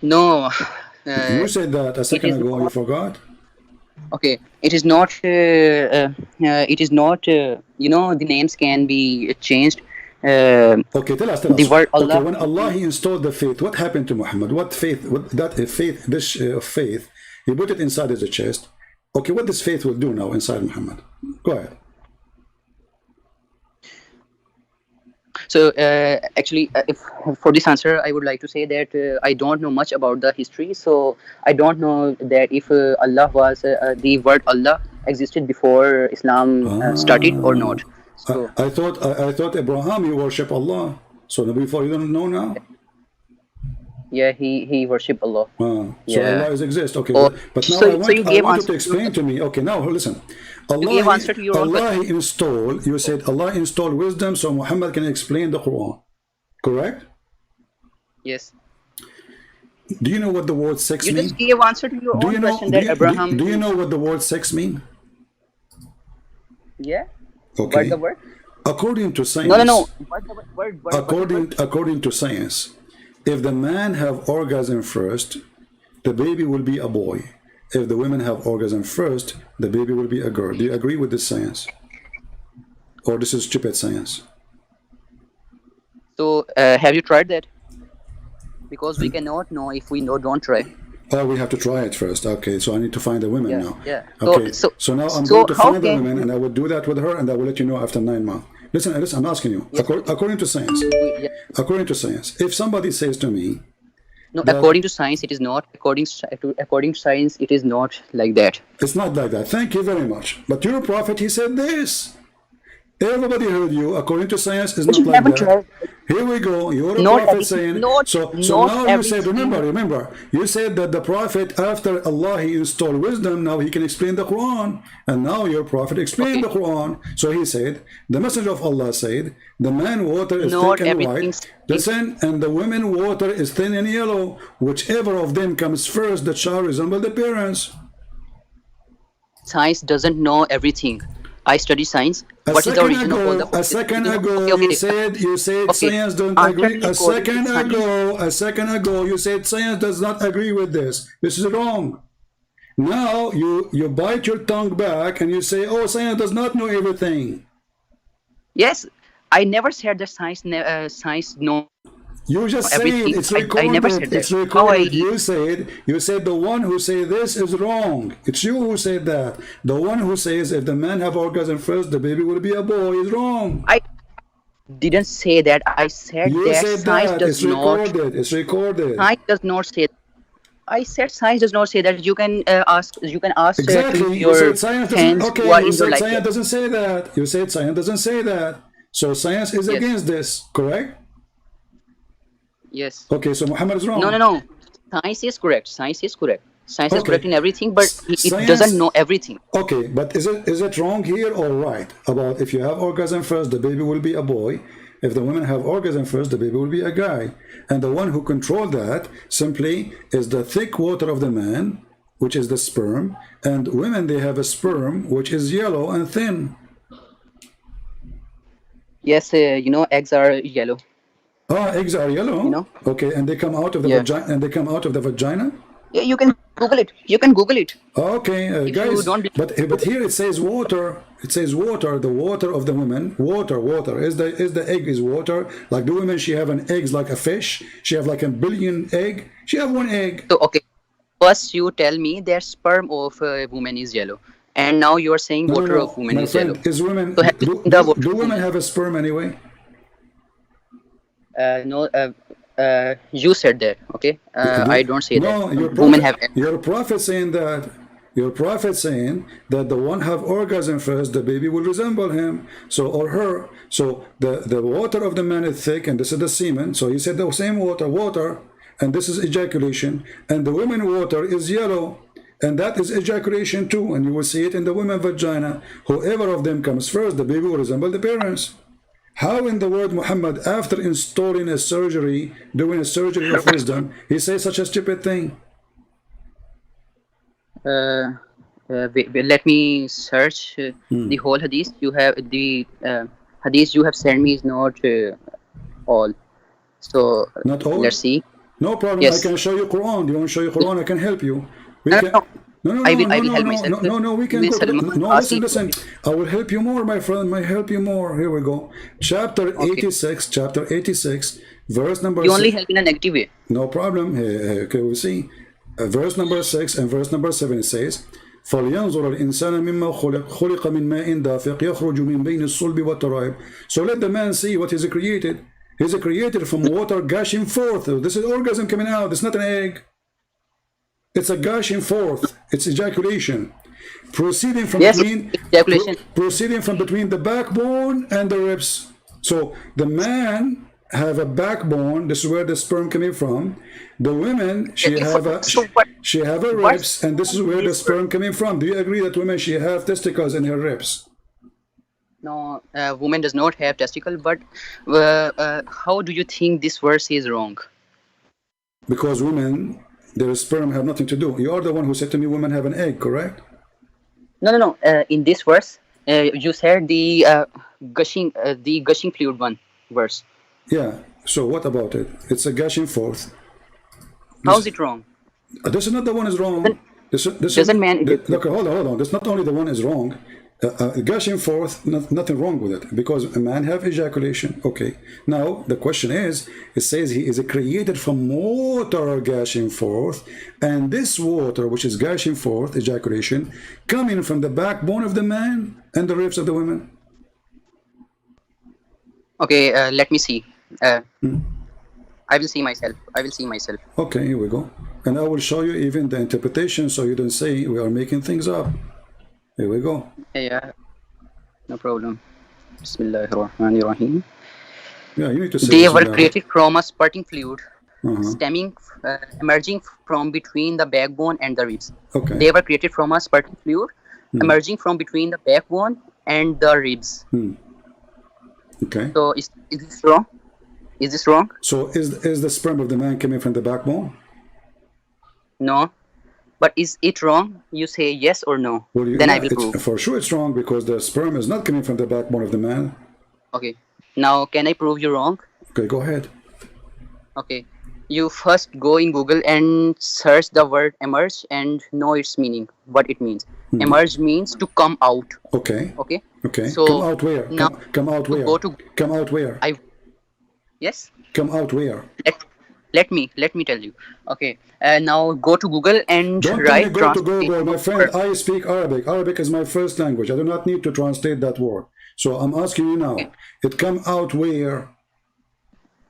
No. You said that a second ago. You forgot. Okay, it is not. It is not. The names can be changed. Okay, tell us. The word Allah. Okay, when Allah he installed the faith, what happened to Muhammad? What faith? This faith, he put it inside his chest. Okay, what this faith will do now inside Muhammad? Go ahead. So actually, if for this answer, I would like to say that I don't know much about the history. So I don't know that if Allah was the word Allah existed before Islam started or not. So I thought Abraham you worship Allah. So before you don't know now. Yeah, he worship Allah. So yeah. Allah exists. Okay, but now so I want you to explain to me. Okay, now listen. Allah he installed. You said Allah installed wisdom, so Muhammad can explain the Quran. Correct? Yes. Do you know what the word sex means? You just gave answer to your own question that Abraham. Do you know what the word sex means? Yeah. Okay. What's the word? According to science. No. What's the word? According to science, if the man have orgasm first, the baby will be a boy. If the women have orgasm first, the baby will be a girl. Do you agree with this science? Or this is stupid science? So, have you tried that? Because we cannot know if we don't try. Oh, we have to try it first. Okay, so I need to find the women now. Yeah. Okay, so now I'm going to find the women, and I will do that with her, and I will let you know after 9 months. Listen, I'm asking you. Yes. According to science, if somebody says to me, no, according to science, it is not. According to science, it is not like that. It's not like that. Thank you very much. But your prophet, he said this. Everybody heard you. According to science, it's But not you like never that. tried. Here we go. You're a Not prophet everything. saying. Not So not now you said, everything. remember, you said that the prophet, after Allah he installed wisdom, now he can explain the Quran, and now your prophet explained Okay. the Quran. So he said, the messenger of Allah said, the man water is thick Not and everything. white. Listen, and the women water is thin and yellow. Whichever of them comes first, the child resembles the parents. Science doesn't know everything. I study science. What is the origin of all the A forces? second Okay, ago, okay. you said Okay. science doesn't Answer agree. me according to science. A second ago, you said science does not agree with this. This is wrong. Now you bite your tongue back and you say, oh, science does not know everything. Yes, I never said that science know You just said everything. it's I never said recorded. that. It's How recorded. You said the one who say this is wrong. It's you who said that. The one who says if the man have orgasm first, the baby will be a boy is wrong. I didn't say that. I said You that said science that. does It's not. recorded. It's recorded. Science does not say. I said science does not say that. You can ask. You can ask to Exactly. You your said science doesn't. friends Okay. who are You in your said life. science doesn't say that. You said science doesn't say that. So science is Yes. against this. Correct? Yes. Okay. So Muhammad is wrong. No. Science is correct. Science is correct. Science is Okay. correct in everything, but it Science. doesn't know everything. Okay, but is it wrong here or right about if you have orgasm first, the baby will be a boy? If the women have orgasm first, the baby will be a guy. And the one who controls that simply is the thick water of the man, which is the sperm. And women, they have a sperm, which is yellow and thin. Yes, eggs are yellow. Ah, eggs are yellow. You know. Okay, and they come out of the Yeah. vagina. And they come out of the vagina. Yeah, you can Google it. You can Google it. Okay, If guys, you don't but here it says water. It says water. The water of the women. Water. Is the egg is water? Like the women, she have an eggs like a fish. She have like a billion egg. She have one egg. So okay, first you tell me that sperm of a woman is yellow, and now you are saying water of woman My is friend, yellow. is women. So have you seen the water Do of women woman? have a sperm anyway? No. You said that. Okay. I don't say that. No, Women have. your prophet saying that. Your prophet saying that the one have orgasm first, the baby will resemble him, so or her. So the water of the man is thick, and this is the semen. So he said the same water, and this is ejaculation, and the women water is yellow, and that is ejaculation too, and you will see it in the women vagina. Whoever of them comes first, the baby will resemble the parents. How in the world Muhammad, after installing a surgery, doing a surgery of wisdom, he says such a stupid thing? Let me search the whole hadith. You have the hadith you have sent me is not all. So Not all? let's see. No problem. Yes. I can show you Quran. Do you want to show you Quran? I can help you. We No, can. no. No. I will help myself. No. We can go. Salman, No, ask listen. me. I will help you more, my friend. I help you more. Here we go. Chapter 86. Chapter 86. Verse number. You only 6. help in a negative way. No problem. Okay, we'll see. Verse number 6 and verse number 7 it says, فَلْيَنْظُرَ الْإِنسَانَ مِمَّا خُلِقَ مِنْ مَاءٍ دَافِقٍ يَخْرُجُ مِنْ بَيْنِ الصُّلْبِ وَالتَّرَائِبِ. So let the man see what is created. He's created from water gushing forth. This is orgasm coming out. It's not an egg. It's a gushing forth. It's ejaculation. Proceeding from Yes, between ejaculation. proceeding from between the backbone and the ribs. So the man have a backbone. This is where the sperm coming from. The women, she have a ribs, and this is where the sperm coming from. Do you agree that women, she have testicles in her ribs? No, woman does not have testicle. But how do you think this verse is wrong? Because women, their sperm have nothing to do. You are the one who said to me women have an egg, correct? No. In this verse, you said the gushing fluid one verse. Yeah. So what about it? It's a gushing forth. How is it wrong? This is not the one is wrong. Doesn't man? Look, hold on. This not only the one is wrong. Gushing forth, nothing wrong with it, because a man have ejaculation. Okay. Now the question is, it says he is created from water gushing forth, and this water, which is gushing forth, ejaculation, coming from the backbone of the man and the ribs of the women. Okay, let me see. I will see myself. Okay, here we go. And I will show you even the interpretation, so you don't say we are making things up. Here we go. Yeah, no problem. Bismillahirrahmanirrahim. Yeah, you need to say They were Bismillah. created from a spurting fluid Uh-huh. emerging from between the backbone and the ribs. Okay. They were created from a spurting fluid emerging from between the backbone and the ribs. Okay. So is this wrong? Is this wrong? So is the sperm of the man coming from the backbone? No. But is it wrong? You say yes or no. Well, Then I yeah, will prove. for sure it's wrong because the sperm is not coming from the backbone of the man. Okay. Now can I prove you wrong? Okay, go ahead. Okay. You first go in Google and search the word emerge and know its meaning, what it means. Emerge means to come out. Okay. Okay. Okay. So come out where? now Come out where? Come out where? Yes. Come out where? Let me tell you. Okay. Now go to Google and Don't write tell me go to Google, translation my of friend. word. I speak Arabic. Arabic is my first language. I do not need to translate that word. So I'm asking you now. Okay. It come out where?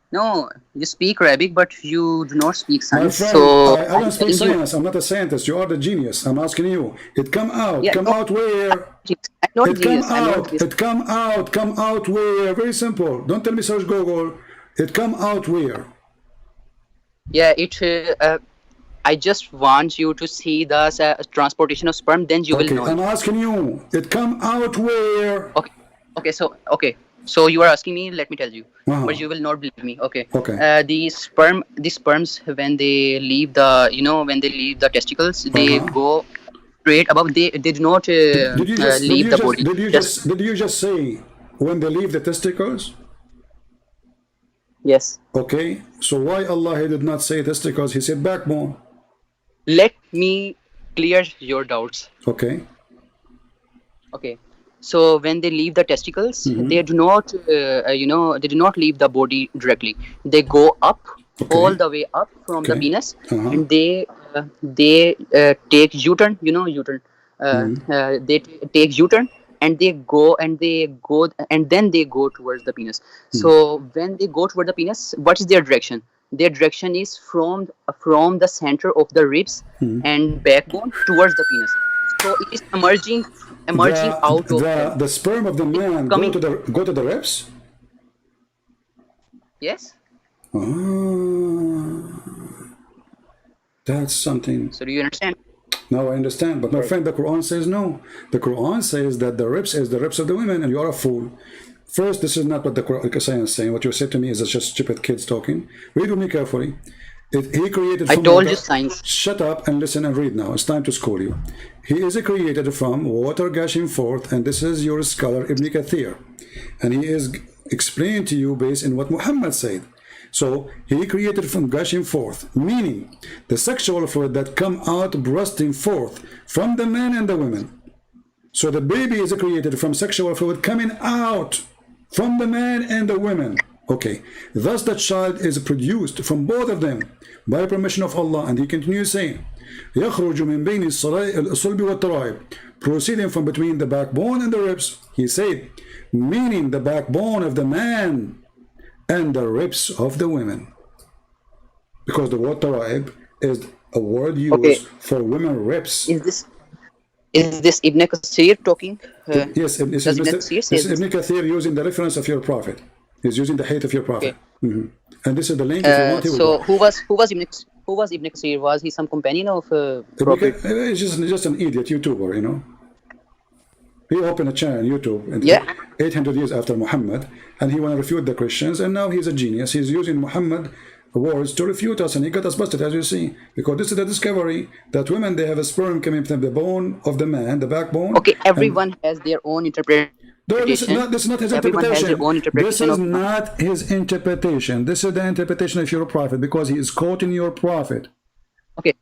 No, you speak Arabic, but you do not speak My science. friend, So I don't I'm speak telling you. science. I'm not a scientist. You are the genius. I'm asking you. It come out. Yeah, Come no, out where? I'm not It come genius. I'm not out. genius. It come out. Come out where? Very simple. Don't tell me search Google. It come out where? Yeah, I just want you to see the transportation of sperm. Then you will Okay, know I'm it. asking you. It come out where? Okay. So you are asking me. Let me tell you, Uh-huh. but you will not believe me. Okay. Okay. The sperms when they leave the testicles, they go straight above. They do not leave the body. Did you just say when they leave the testicles? Yes. Okay, so why Allah he did not say testicles? He said backbone. Let me clear your doubts. Okay. Okay. So when they leave the testicles, they do not, they do not leave the body directly. They go up, all the way up from the penis, and they take U-turn. You know U-turn. They take U-turn, and they go and then they go towards the penis. So when they go toward the penis, what is their direction? Their direction is from the center of the ribs and backbone towards the penis. So it is emerging out of them. The sperm of the man coming. go to the ribs? Yes. That's something. So do you understand? Now I understand, but my friend, the Quran says no. The Quran says that the ribs is the ribs of the women, and you are a fool. First, this is not what the Quran is saying. What you said to me is just stupid kids talking. Read with me carefully. He created. I told you science. Shut up and listen and read now. It's time to school you. He is created from water gushing forth, and this is your scholar Ibn Kathir, and he is explaining to you based on what Muhammad said. So he created from gushing forth, meaning the sexual fluid that come out bursting forth from the man and the women. So the baby is created from sexual fluid coming out from the man and the women. Okay, thus the child is produced from both of them by permission of Allah. And he continues saying, يخرج من بين الصلب والترائب, proceeding from between the backbone and the ribs. He said, meaning the backbone of the man and the ribs of the women. Because the word taraib is a word used for women ribs. Is this Ibn Kathir talking? Yes, this is Ibn Kathir using the reference of your prophet. He's using the hate of your prophet. And this is the link if you want. So who was Ibn Kathir? Was he some companion of prophet? He's just an idiot YouTuber, you know. He opened a channel on YouTube 800 years after Muhammad, and he want to refute the Christians, and now he's a genius. He's using Muhammad words to refute us, and he got us busted, as you see, because this is the discovery that women, they have a sperm coming from the bone of the man, the backbone. Okay, everyone has their own interpretation. No, this is not his interpretation. This is not his interpretation. This is the interpretation of your prophet, because he is quoting your prophet. Okay,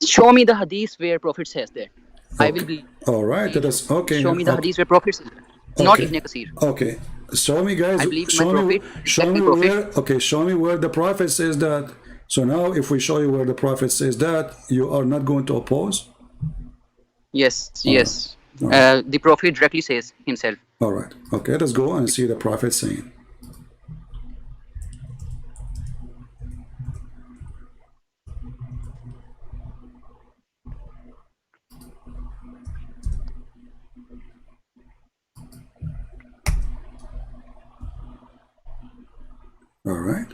show me the hadith where prophet says that. I will be. All right, that is okay. Show me the hadith where prophet says that. Not Ibn Kathir. Okay, show me, guys. I believe my prophet. Show me where. Okay, show me where the prophet says that. So now, if we show you where the prophet says that, you are not going to oppose. Yes, yes. Right. The prophet directly says himself. All right. Okay, let us go and see the prophet saying. All right.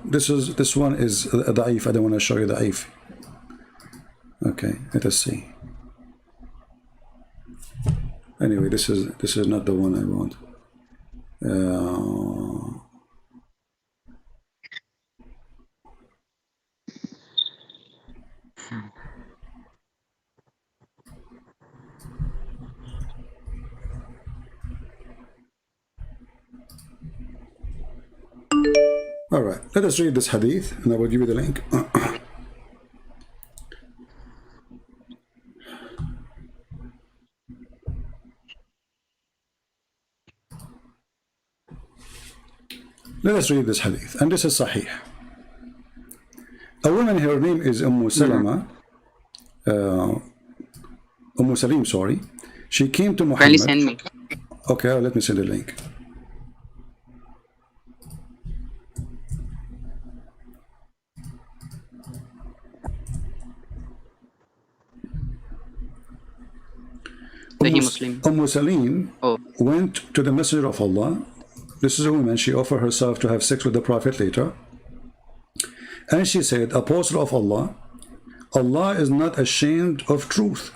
This one is da'if. I don't want to show you da'if. Okay, let us see. Anyway, this is not the one I want. All right, let us read this hadith, and I will give you the link. Let us read this hadith, and this is Sahih. A woman, her name is Salama, Salim, sorry. She came to Muhammad. Kindly send me. Okay, let me send the link. Muslim. Went to the Messenger of Allah. This is a woman. She offered herself to have sex with the Prophet later. And she said, Apostle of Allah, Allah is not ashamed of truth.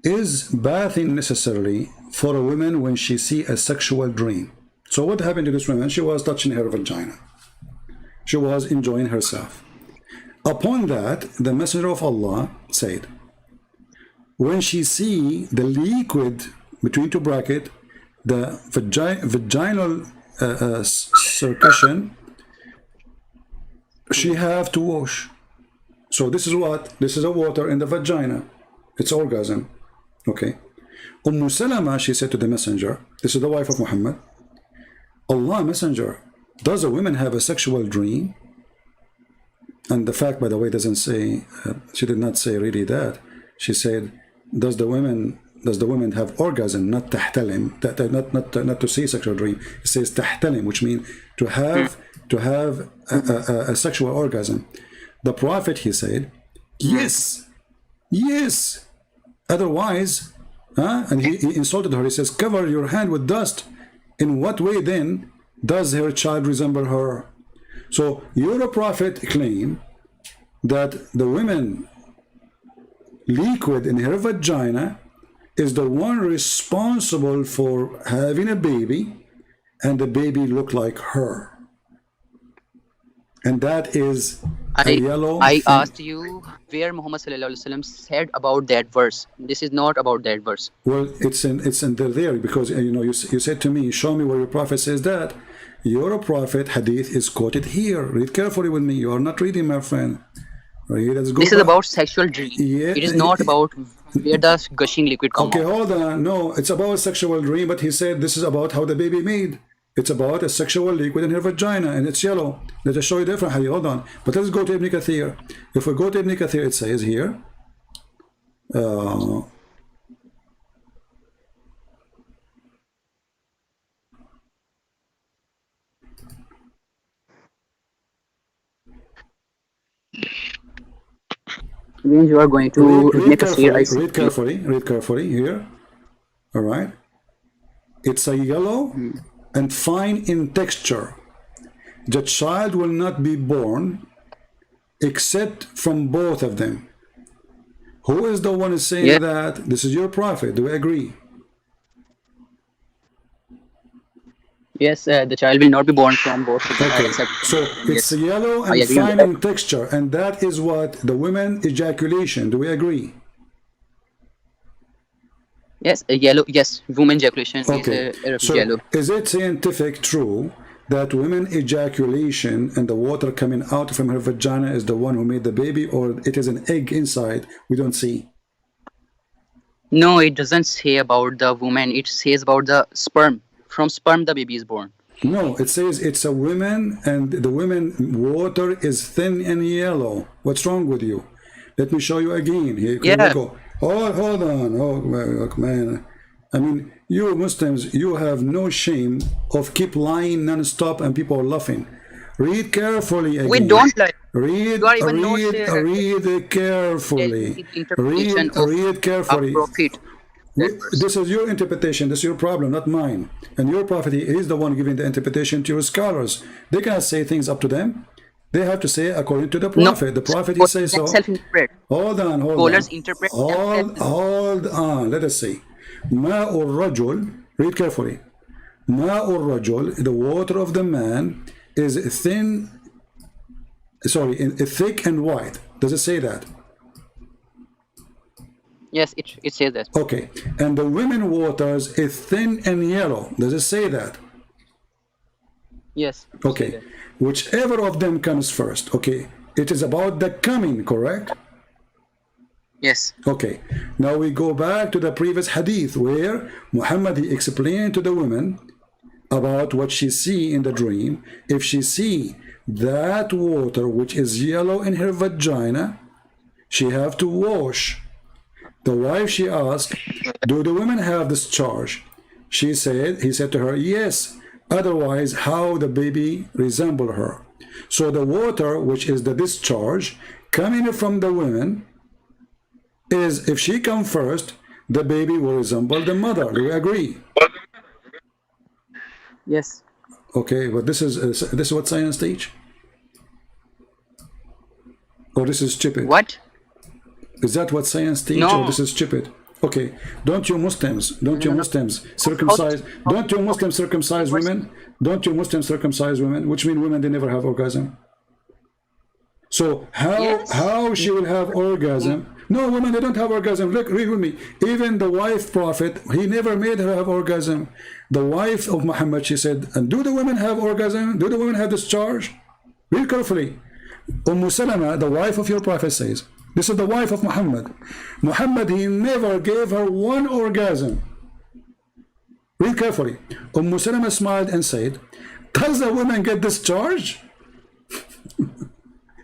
Is bathing necessary for a woman when she sees a sexual dream? So what happened to this woman? She was touching her vagina. She was enjoying herself. Upon that, the Messenger of Allah said, when she see the liquid between two brackets, the vaginal circulation, she have to wash. So this is what? This is a water in the vagina. It's orgasm. Okay. Salama, she said to the messenger, this is the wife of Muhammad, Allah messenger, does a woman have a sexual dream? And the fact, by the way, doesn't say, she did not say really that. She said, does the woman have orgasm, not tahtalim, not to see sexual dream. It says tahtalim, which means to have a sexual orgasm. The Prophet, he said, yes. Otherwise, and he insulted her. He says, cover your hand with dust. In what way then does her child resemble her? So your Prophet claim that the woman liquid in her vagina is the one responsible for having a baby, and the baby look like her. And that is a yellow I thing. asked you where Muhammad said about that verse. This is not about that verse. Well, it's in there because you said to me, show me where your Prophet says that. Your Prophet hadith is quoted here. Read carefully with me. You are not reading, my friend. This is about sexual dream. Yeah, it is not about where the gushing liquid comes. Okay, hold on. No, it's about a sexual dream, but he said this is about how the baby made. It's about a sexual liquid in her vagina, and it's yellow. Let us show you differently. Hold on. But let's go to Ibn Kathir. If we go to Ibn Kathir, it says here, When you are going to read carefully here. All right. It's a yellow and fine in texture. The child will not be born except from both of them. Who is the one saying that? This is your Prophet. Do we agree? Yes, the child will not be born from both. Okay, so it's yellow and fine in texture, and that is what the women ejaculation. Do we agree? Yes, yellow. Yes, woman ejaculation is so yellow. Is it scientific true that women ejaculation and the water coming out from her vagina is the one who made the baby, or it is an egg inside we don't see? No, it doesn't say about the woman. It says about the sperm. From sperm, the baby is born. No, it says it's a woman, and the woman water is thin and yellow. What's wrong with you? Let me show you again. Here we go. Oh, hold on. Oh, look, man. I mean, you Muslims, you have no shame of keep lying non-stop and people are laughing. Read carefully again. We don't lie. Read carefully. Read carefully. that verse. This is your interpretation. This is your problem, not mine. And your prophet is the one giving the interpretation to your scholars. They cannot say things up to them. They have to say according to the prophet. No, The prophet, he says so. self-interpret. Hold on, hold Scholars on. interpret Hold on. Let us see. Ma'ur rajul. Read carefully. Ma'ur rajul, the water of the man, is thin. Sorry, thick and white. Does it say that? Yes, it says that. Okay. And the women waters is thin and yellow. Does it say that? Yes. Okay. Whichever of them comes first. Okay. It is about the coming, correct? Yes. Okay. Now we go back to the previous hadith where Muhammad he explained to the woman about what she see in the dream. If she see that water which is yellow in her vagina, she have to wash. The wife, she asked, do the women have this charge? He said to her, yes. Otherwise, how the baby resemble her? So the water, which is the discharge, coming from the women, is if she come first, the baby will resemble the mother. Do you agree? Yes. Okay, but this is what science teach? Or this is stupid? What? Is that what science teach? No. Or this is stupid? Okay, don't you Muslims circumcise? Don't you Muslims circumcise women? Don't you Muslims circumcise women? Which mean women they never have orgasm. So how she will have orgasm? No, women they don't have orgasm. Look, read with me. Even the wife prophet, he never made her have orgasm. The wife of Muhammad, she said, and do the women have orgasm? Do the women have discharge? Read carefully. Salama, the wife of your prophet, says. This is the wife of Muhammad. Muhammad, he never gave her one orgasm. Read carefully. Salama smiled and said, does the woman get discharged?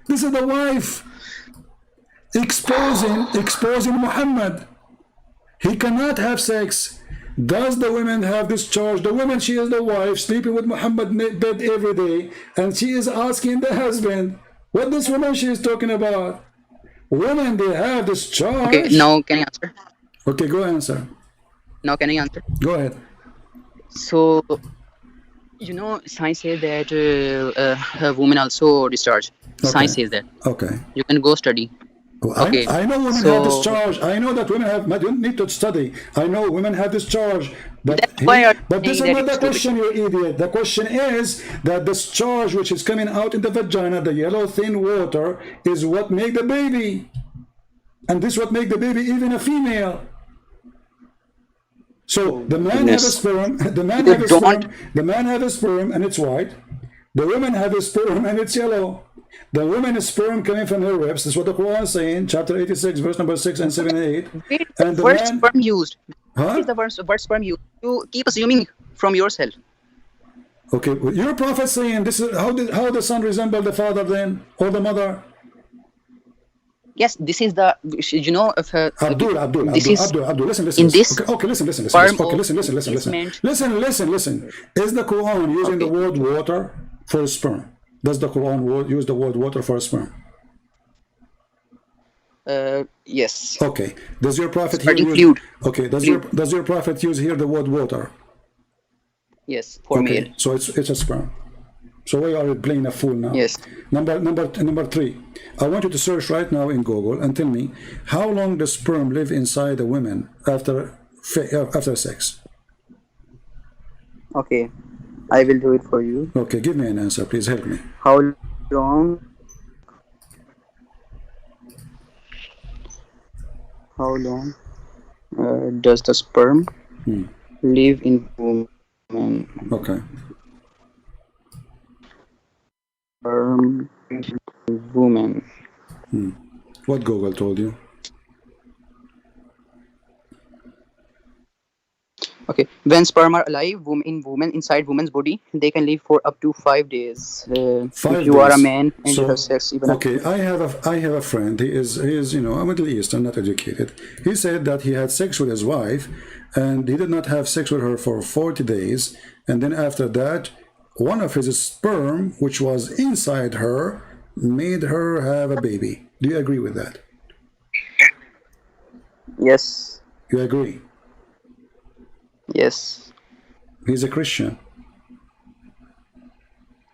This is the wife exposing Muhammad. He cannot have sex. Does the woman have discharge? The woman, she is the wife, sleeping with Muhammad in bed every day, and she is asking the husband, what this woman she is talking about? Women, they have discharge. Okay, now can I answer? Okay, go answer. Now can I answer? Go ahead. So, science says that women also discharge. Okay. Science says that. Okay. You can go study. Well, Okay. I know women have discharge. I know that women have. You don't need to study. I know women have discharge. But That's why but this is saying not that the it's question, you idiot. The question is that discharge, which is coming out in the vagina, the yellow thin water, is what make the baby, and this what make the baby even a female. So the man has a sperm. The man has a sperm. The man has a sperm, and it's white. The woman has a sperm, and it's yellow. The woman's sperm coming from her ribs. This is what the Quran is saying, chapter 86, verse number 6 and 7 and 8. And the word man, sperm used. huh? What is the word sperm used? You keep assuming from yourself. Okay, well, your prophet saying this is how the son resemble the father then, or the mother? Yes, this is the Abdul, listen. in this okay, listen. sperm Okay, of listen. placement. Listen. Is the Quran using the word water for sperm? Does the Quran use the word water for sperm? Yes. Okay. Does your prophet Starting here fluid. Okay. Does your prophet use here the word water? Yes, for Okay. male. So it's a sperm. So why are you playing a fool now? Yes. Number 3. I want you to search right now in Google and tell me how long does sperm live inside a woman after sex? Okay, I will do it for you. Okay, give me an answer, please help me. How long? How long does the sperm live in woman? Okay. Sperm woman. What Google told you? Okay, when sperm are alive, inside woman's body, they can live for up to 5 days. 5 if you are a days. man and you have sex, even okay, I have a friend. He is a Middle Eastern, not educated. He said that he had sex with his wife, and he did not have sex with her for 40 days, and then after that, one of his sperm, which was inside her, made her have a baby. Do you agree with that? Yes. You agree? Yes. He's a Christian.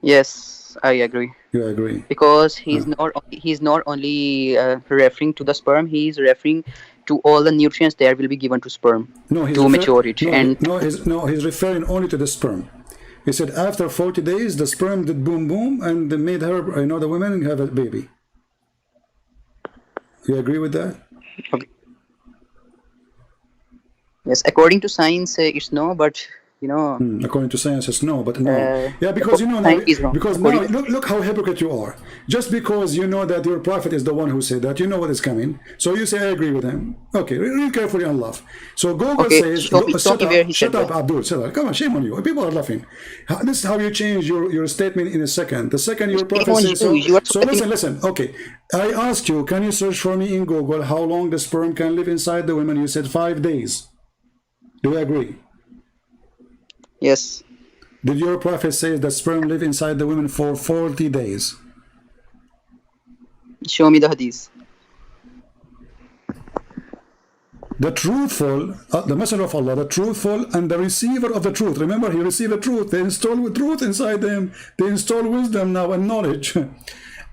Yes, I agree. You agree? Because he's not only referring to the sperm, he's referring to all the nutrients that will be given to sperm No, to mature it. And he's referring only to the sperm. He said after 40 days, the sperm did boom boom and they made her, the women have a baby. You agree with that? okay. Yes, according to science, it's no, but According to science, it's no, but no. Yeah, because science is wrong. because now look how hypocrite you are. Just because you know that your prophet is the one who said that, you know what is coming. So you say, I agree with him. Okay, read carefully and laugh. So Google says, shut up, Abdul, shut up. Come on, shame on you. People are laughing. This is how you change your statement in a second. The second your prophet says so listen. Okay, I asked you, can you search for me in Google how long the sperm can live inside the woman? You said 5 days. Do you agree? Yes. Did your prophet say that sperm live inside the women for 40 days? Show me the hadith. The truthful, the messenger of Allah, the truthful and the receiver of the truth. Remember, he received the truth. They install truth inside them. They install wisdom now and knowledge.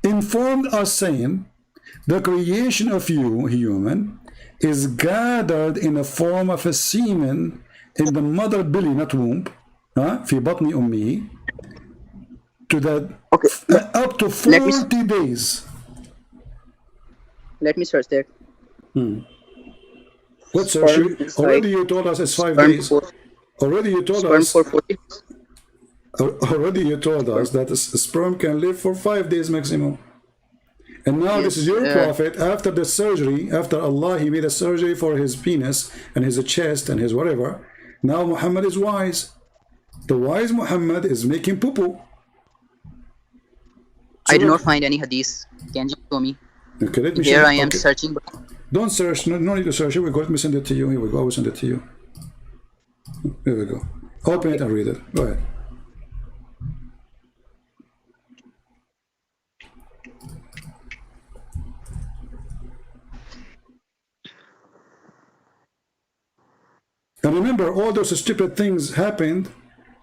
Informed us saying, the creation of you, human, is gathered in the form of a semen in the mother belly, not womb, في بطن أمه, to that up to 40 days. Let me search that. What search? Already you told us it's 5 days. Already you told us. Already you told us that a sperm can live for 5 days maximum. And now this is your prophet after the surgery, after Allah, he made a surgery for his penis and his chest and his whatever. Now Muhammad is wise. The wise Muhammad is making poo-poo. I do not find any hadith. Can you show me? Okay, let me Here show I am searching. Don't search. No need to search. Here we go. Let me send it to you. Here we go. I will send it to you. Here we go. Open it and read it. Go ahead. And remember, all those stupid things happened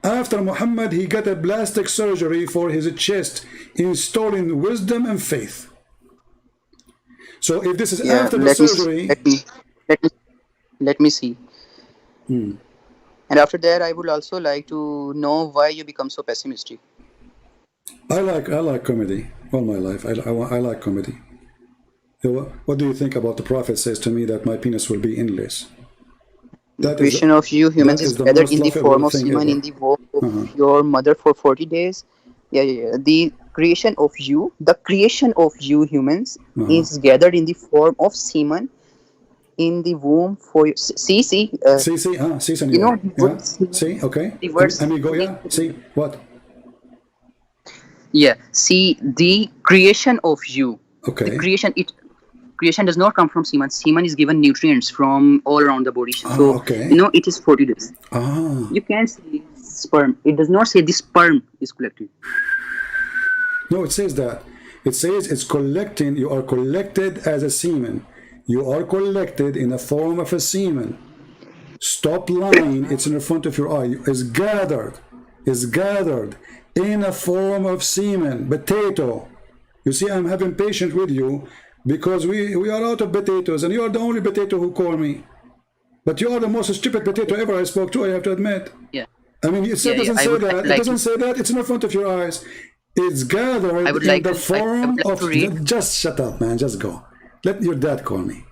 after Muhammad. He got a plastic surgery for his chest, installing wisdom and faith. So if this is after the surgery, let me see. And after that, I would also like to know why you become so pessimistic. I like comedy all my life. I like comedy. What do you think about the Prophet says to me that my penis will be endless? The creation of you humans is gathered in the form of semen in the womb of your mother for 40 days. The creation of you, humans, is gathered in the form of semen in the womb for you. See, you know, see, okay. The words, amigo, see, what? Yeah, see, the creation of you. Okay. The creation does not come from semen. Semen is given nutrients from all around the body. So, okay. It is 40 days. You can't say sperm. It does not say the sperm is collected. No, it says that. It says it's collecting. You are collected as a semen. You are collected in the form of a semen. Stop lying. It's in the front of your eye. It's gathered. It's gathered in a form of semen. Potato. You see, I'm having patience with you because we are out of potatoes, and you are the only potato who call me. But you are the most stupid potato ever I spoke to, I have to admit. Yeah. I mean, it doesn't say that. It doesn't say that. It's in the front of your eyes. It's gathered in the form of... Just shut up, man. Just go. Let your dad call me.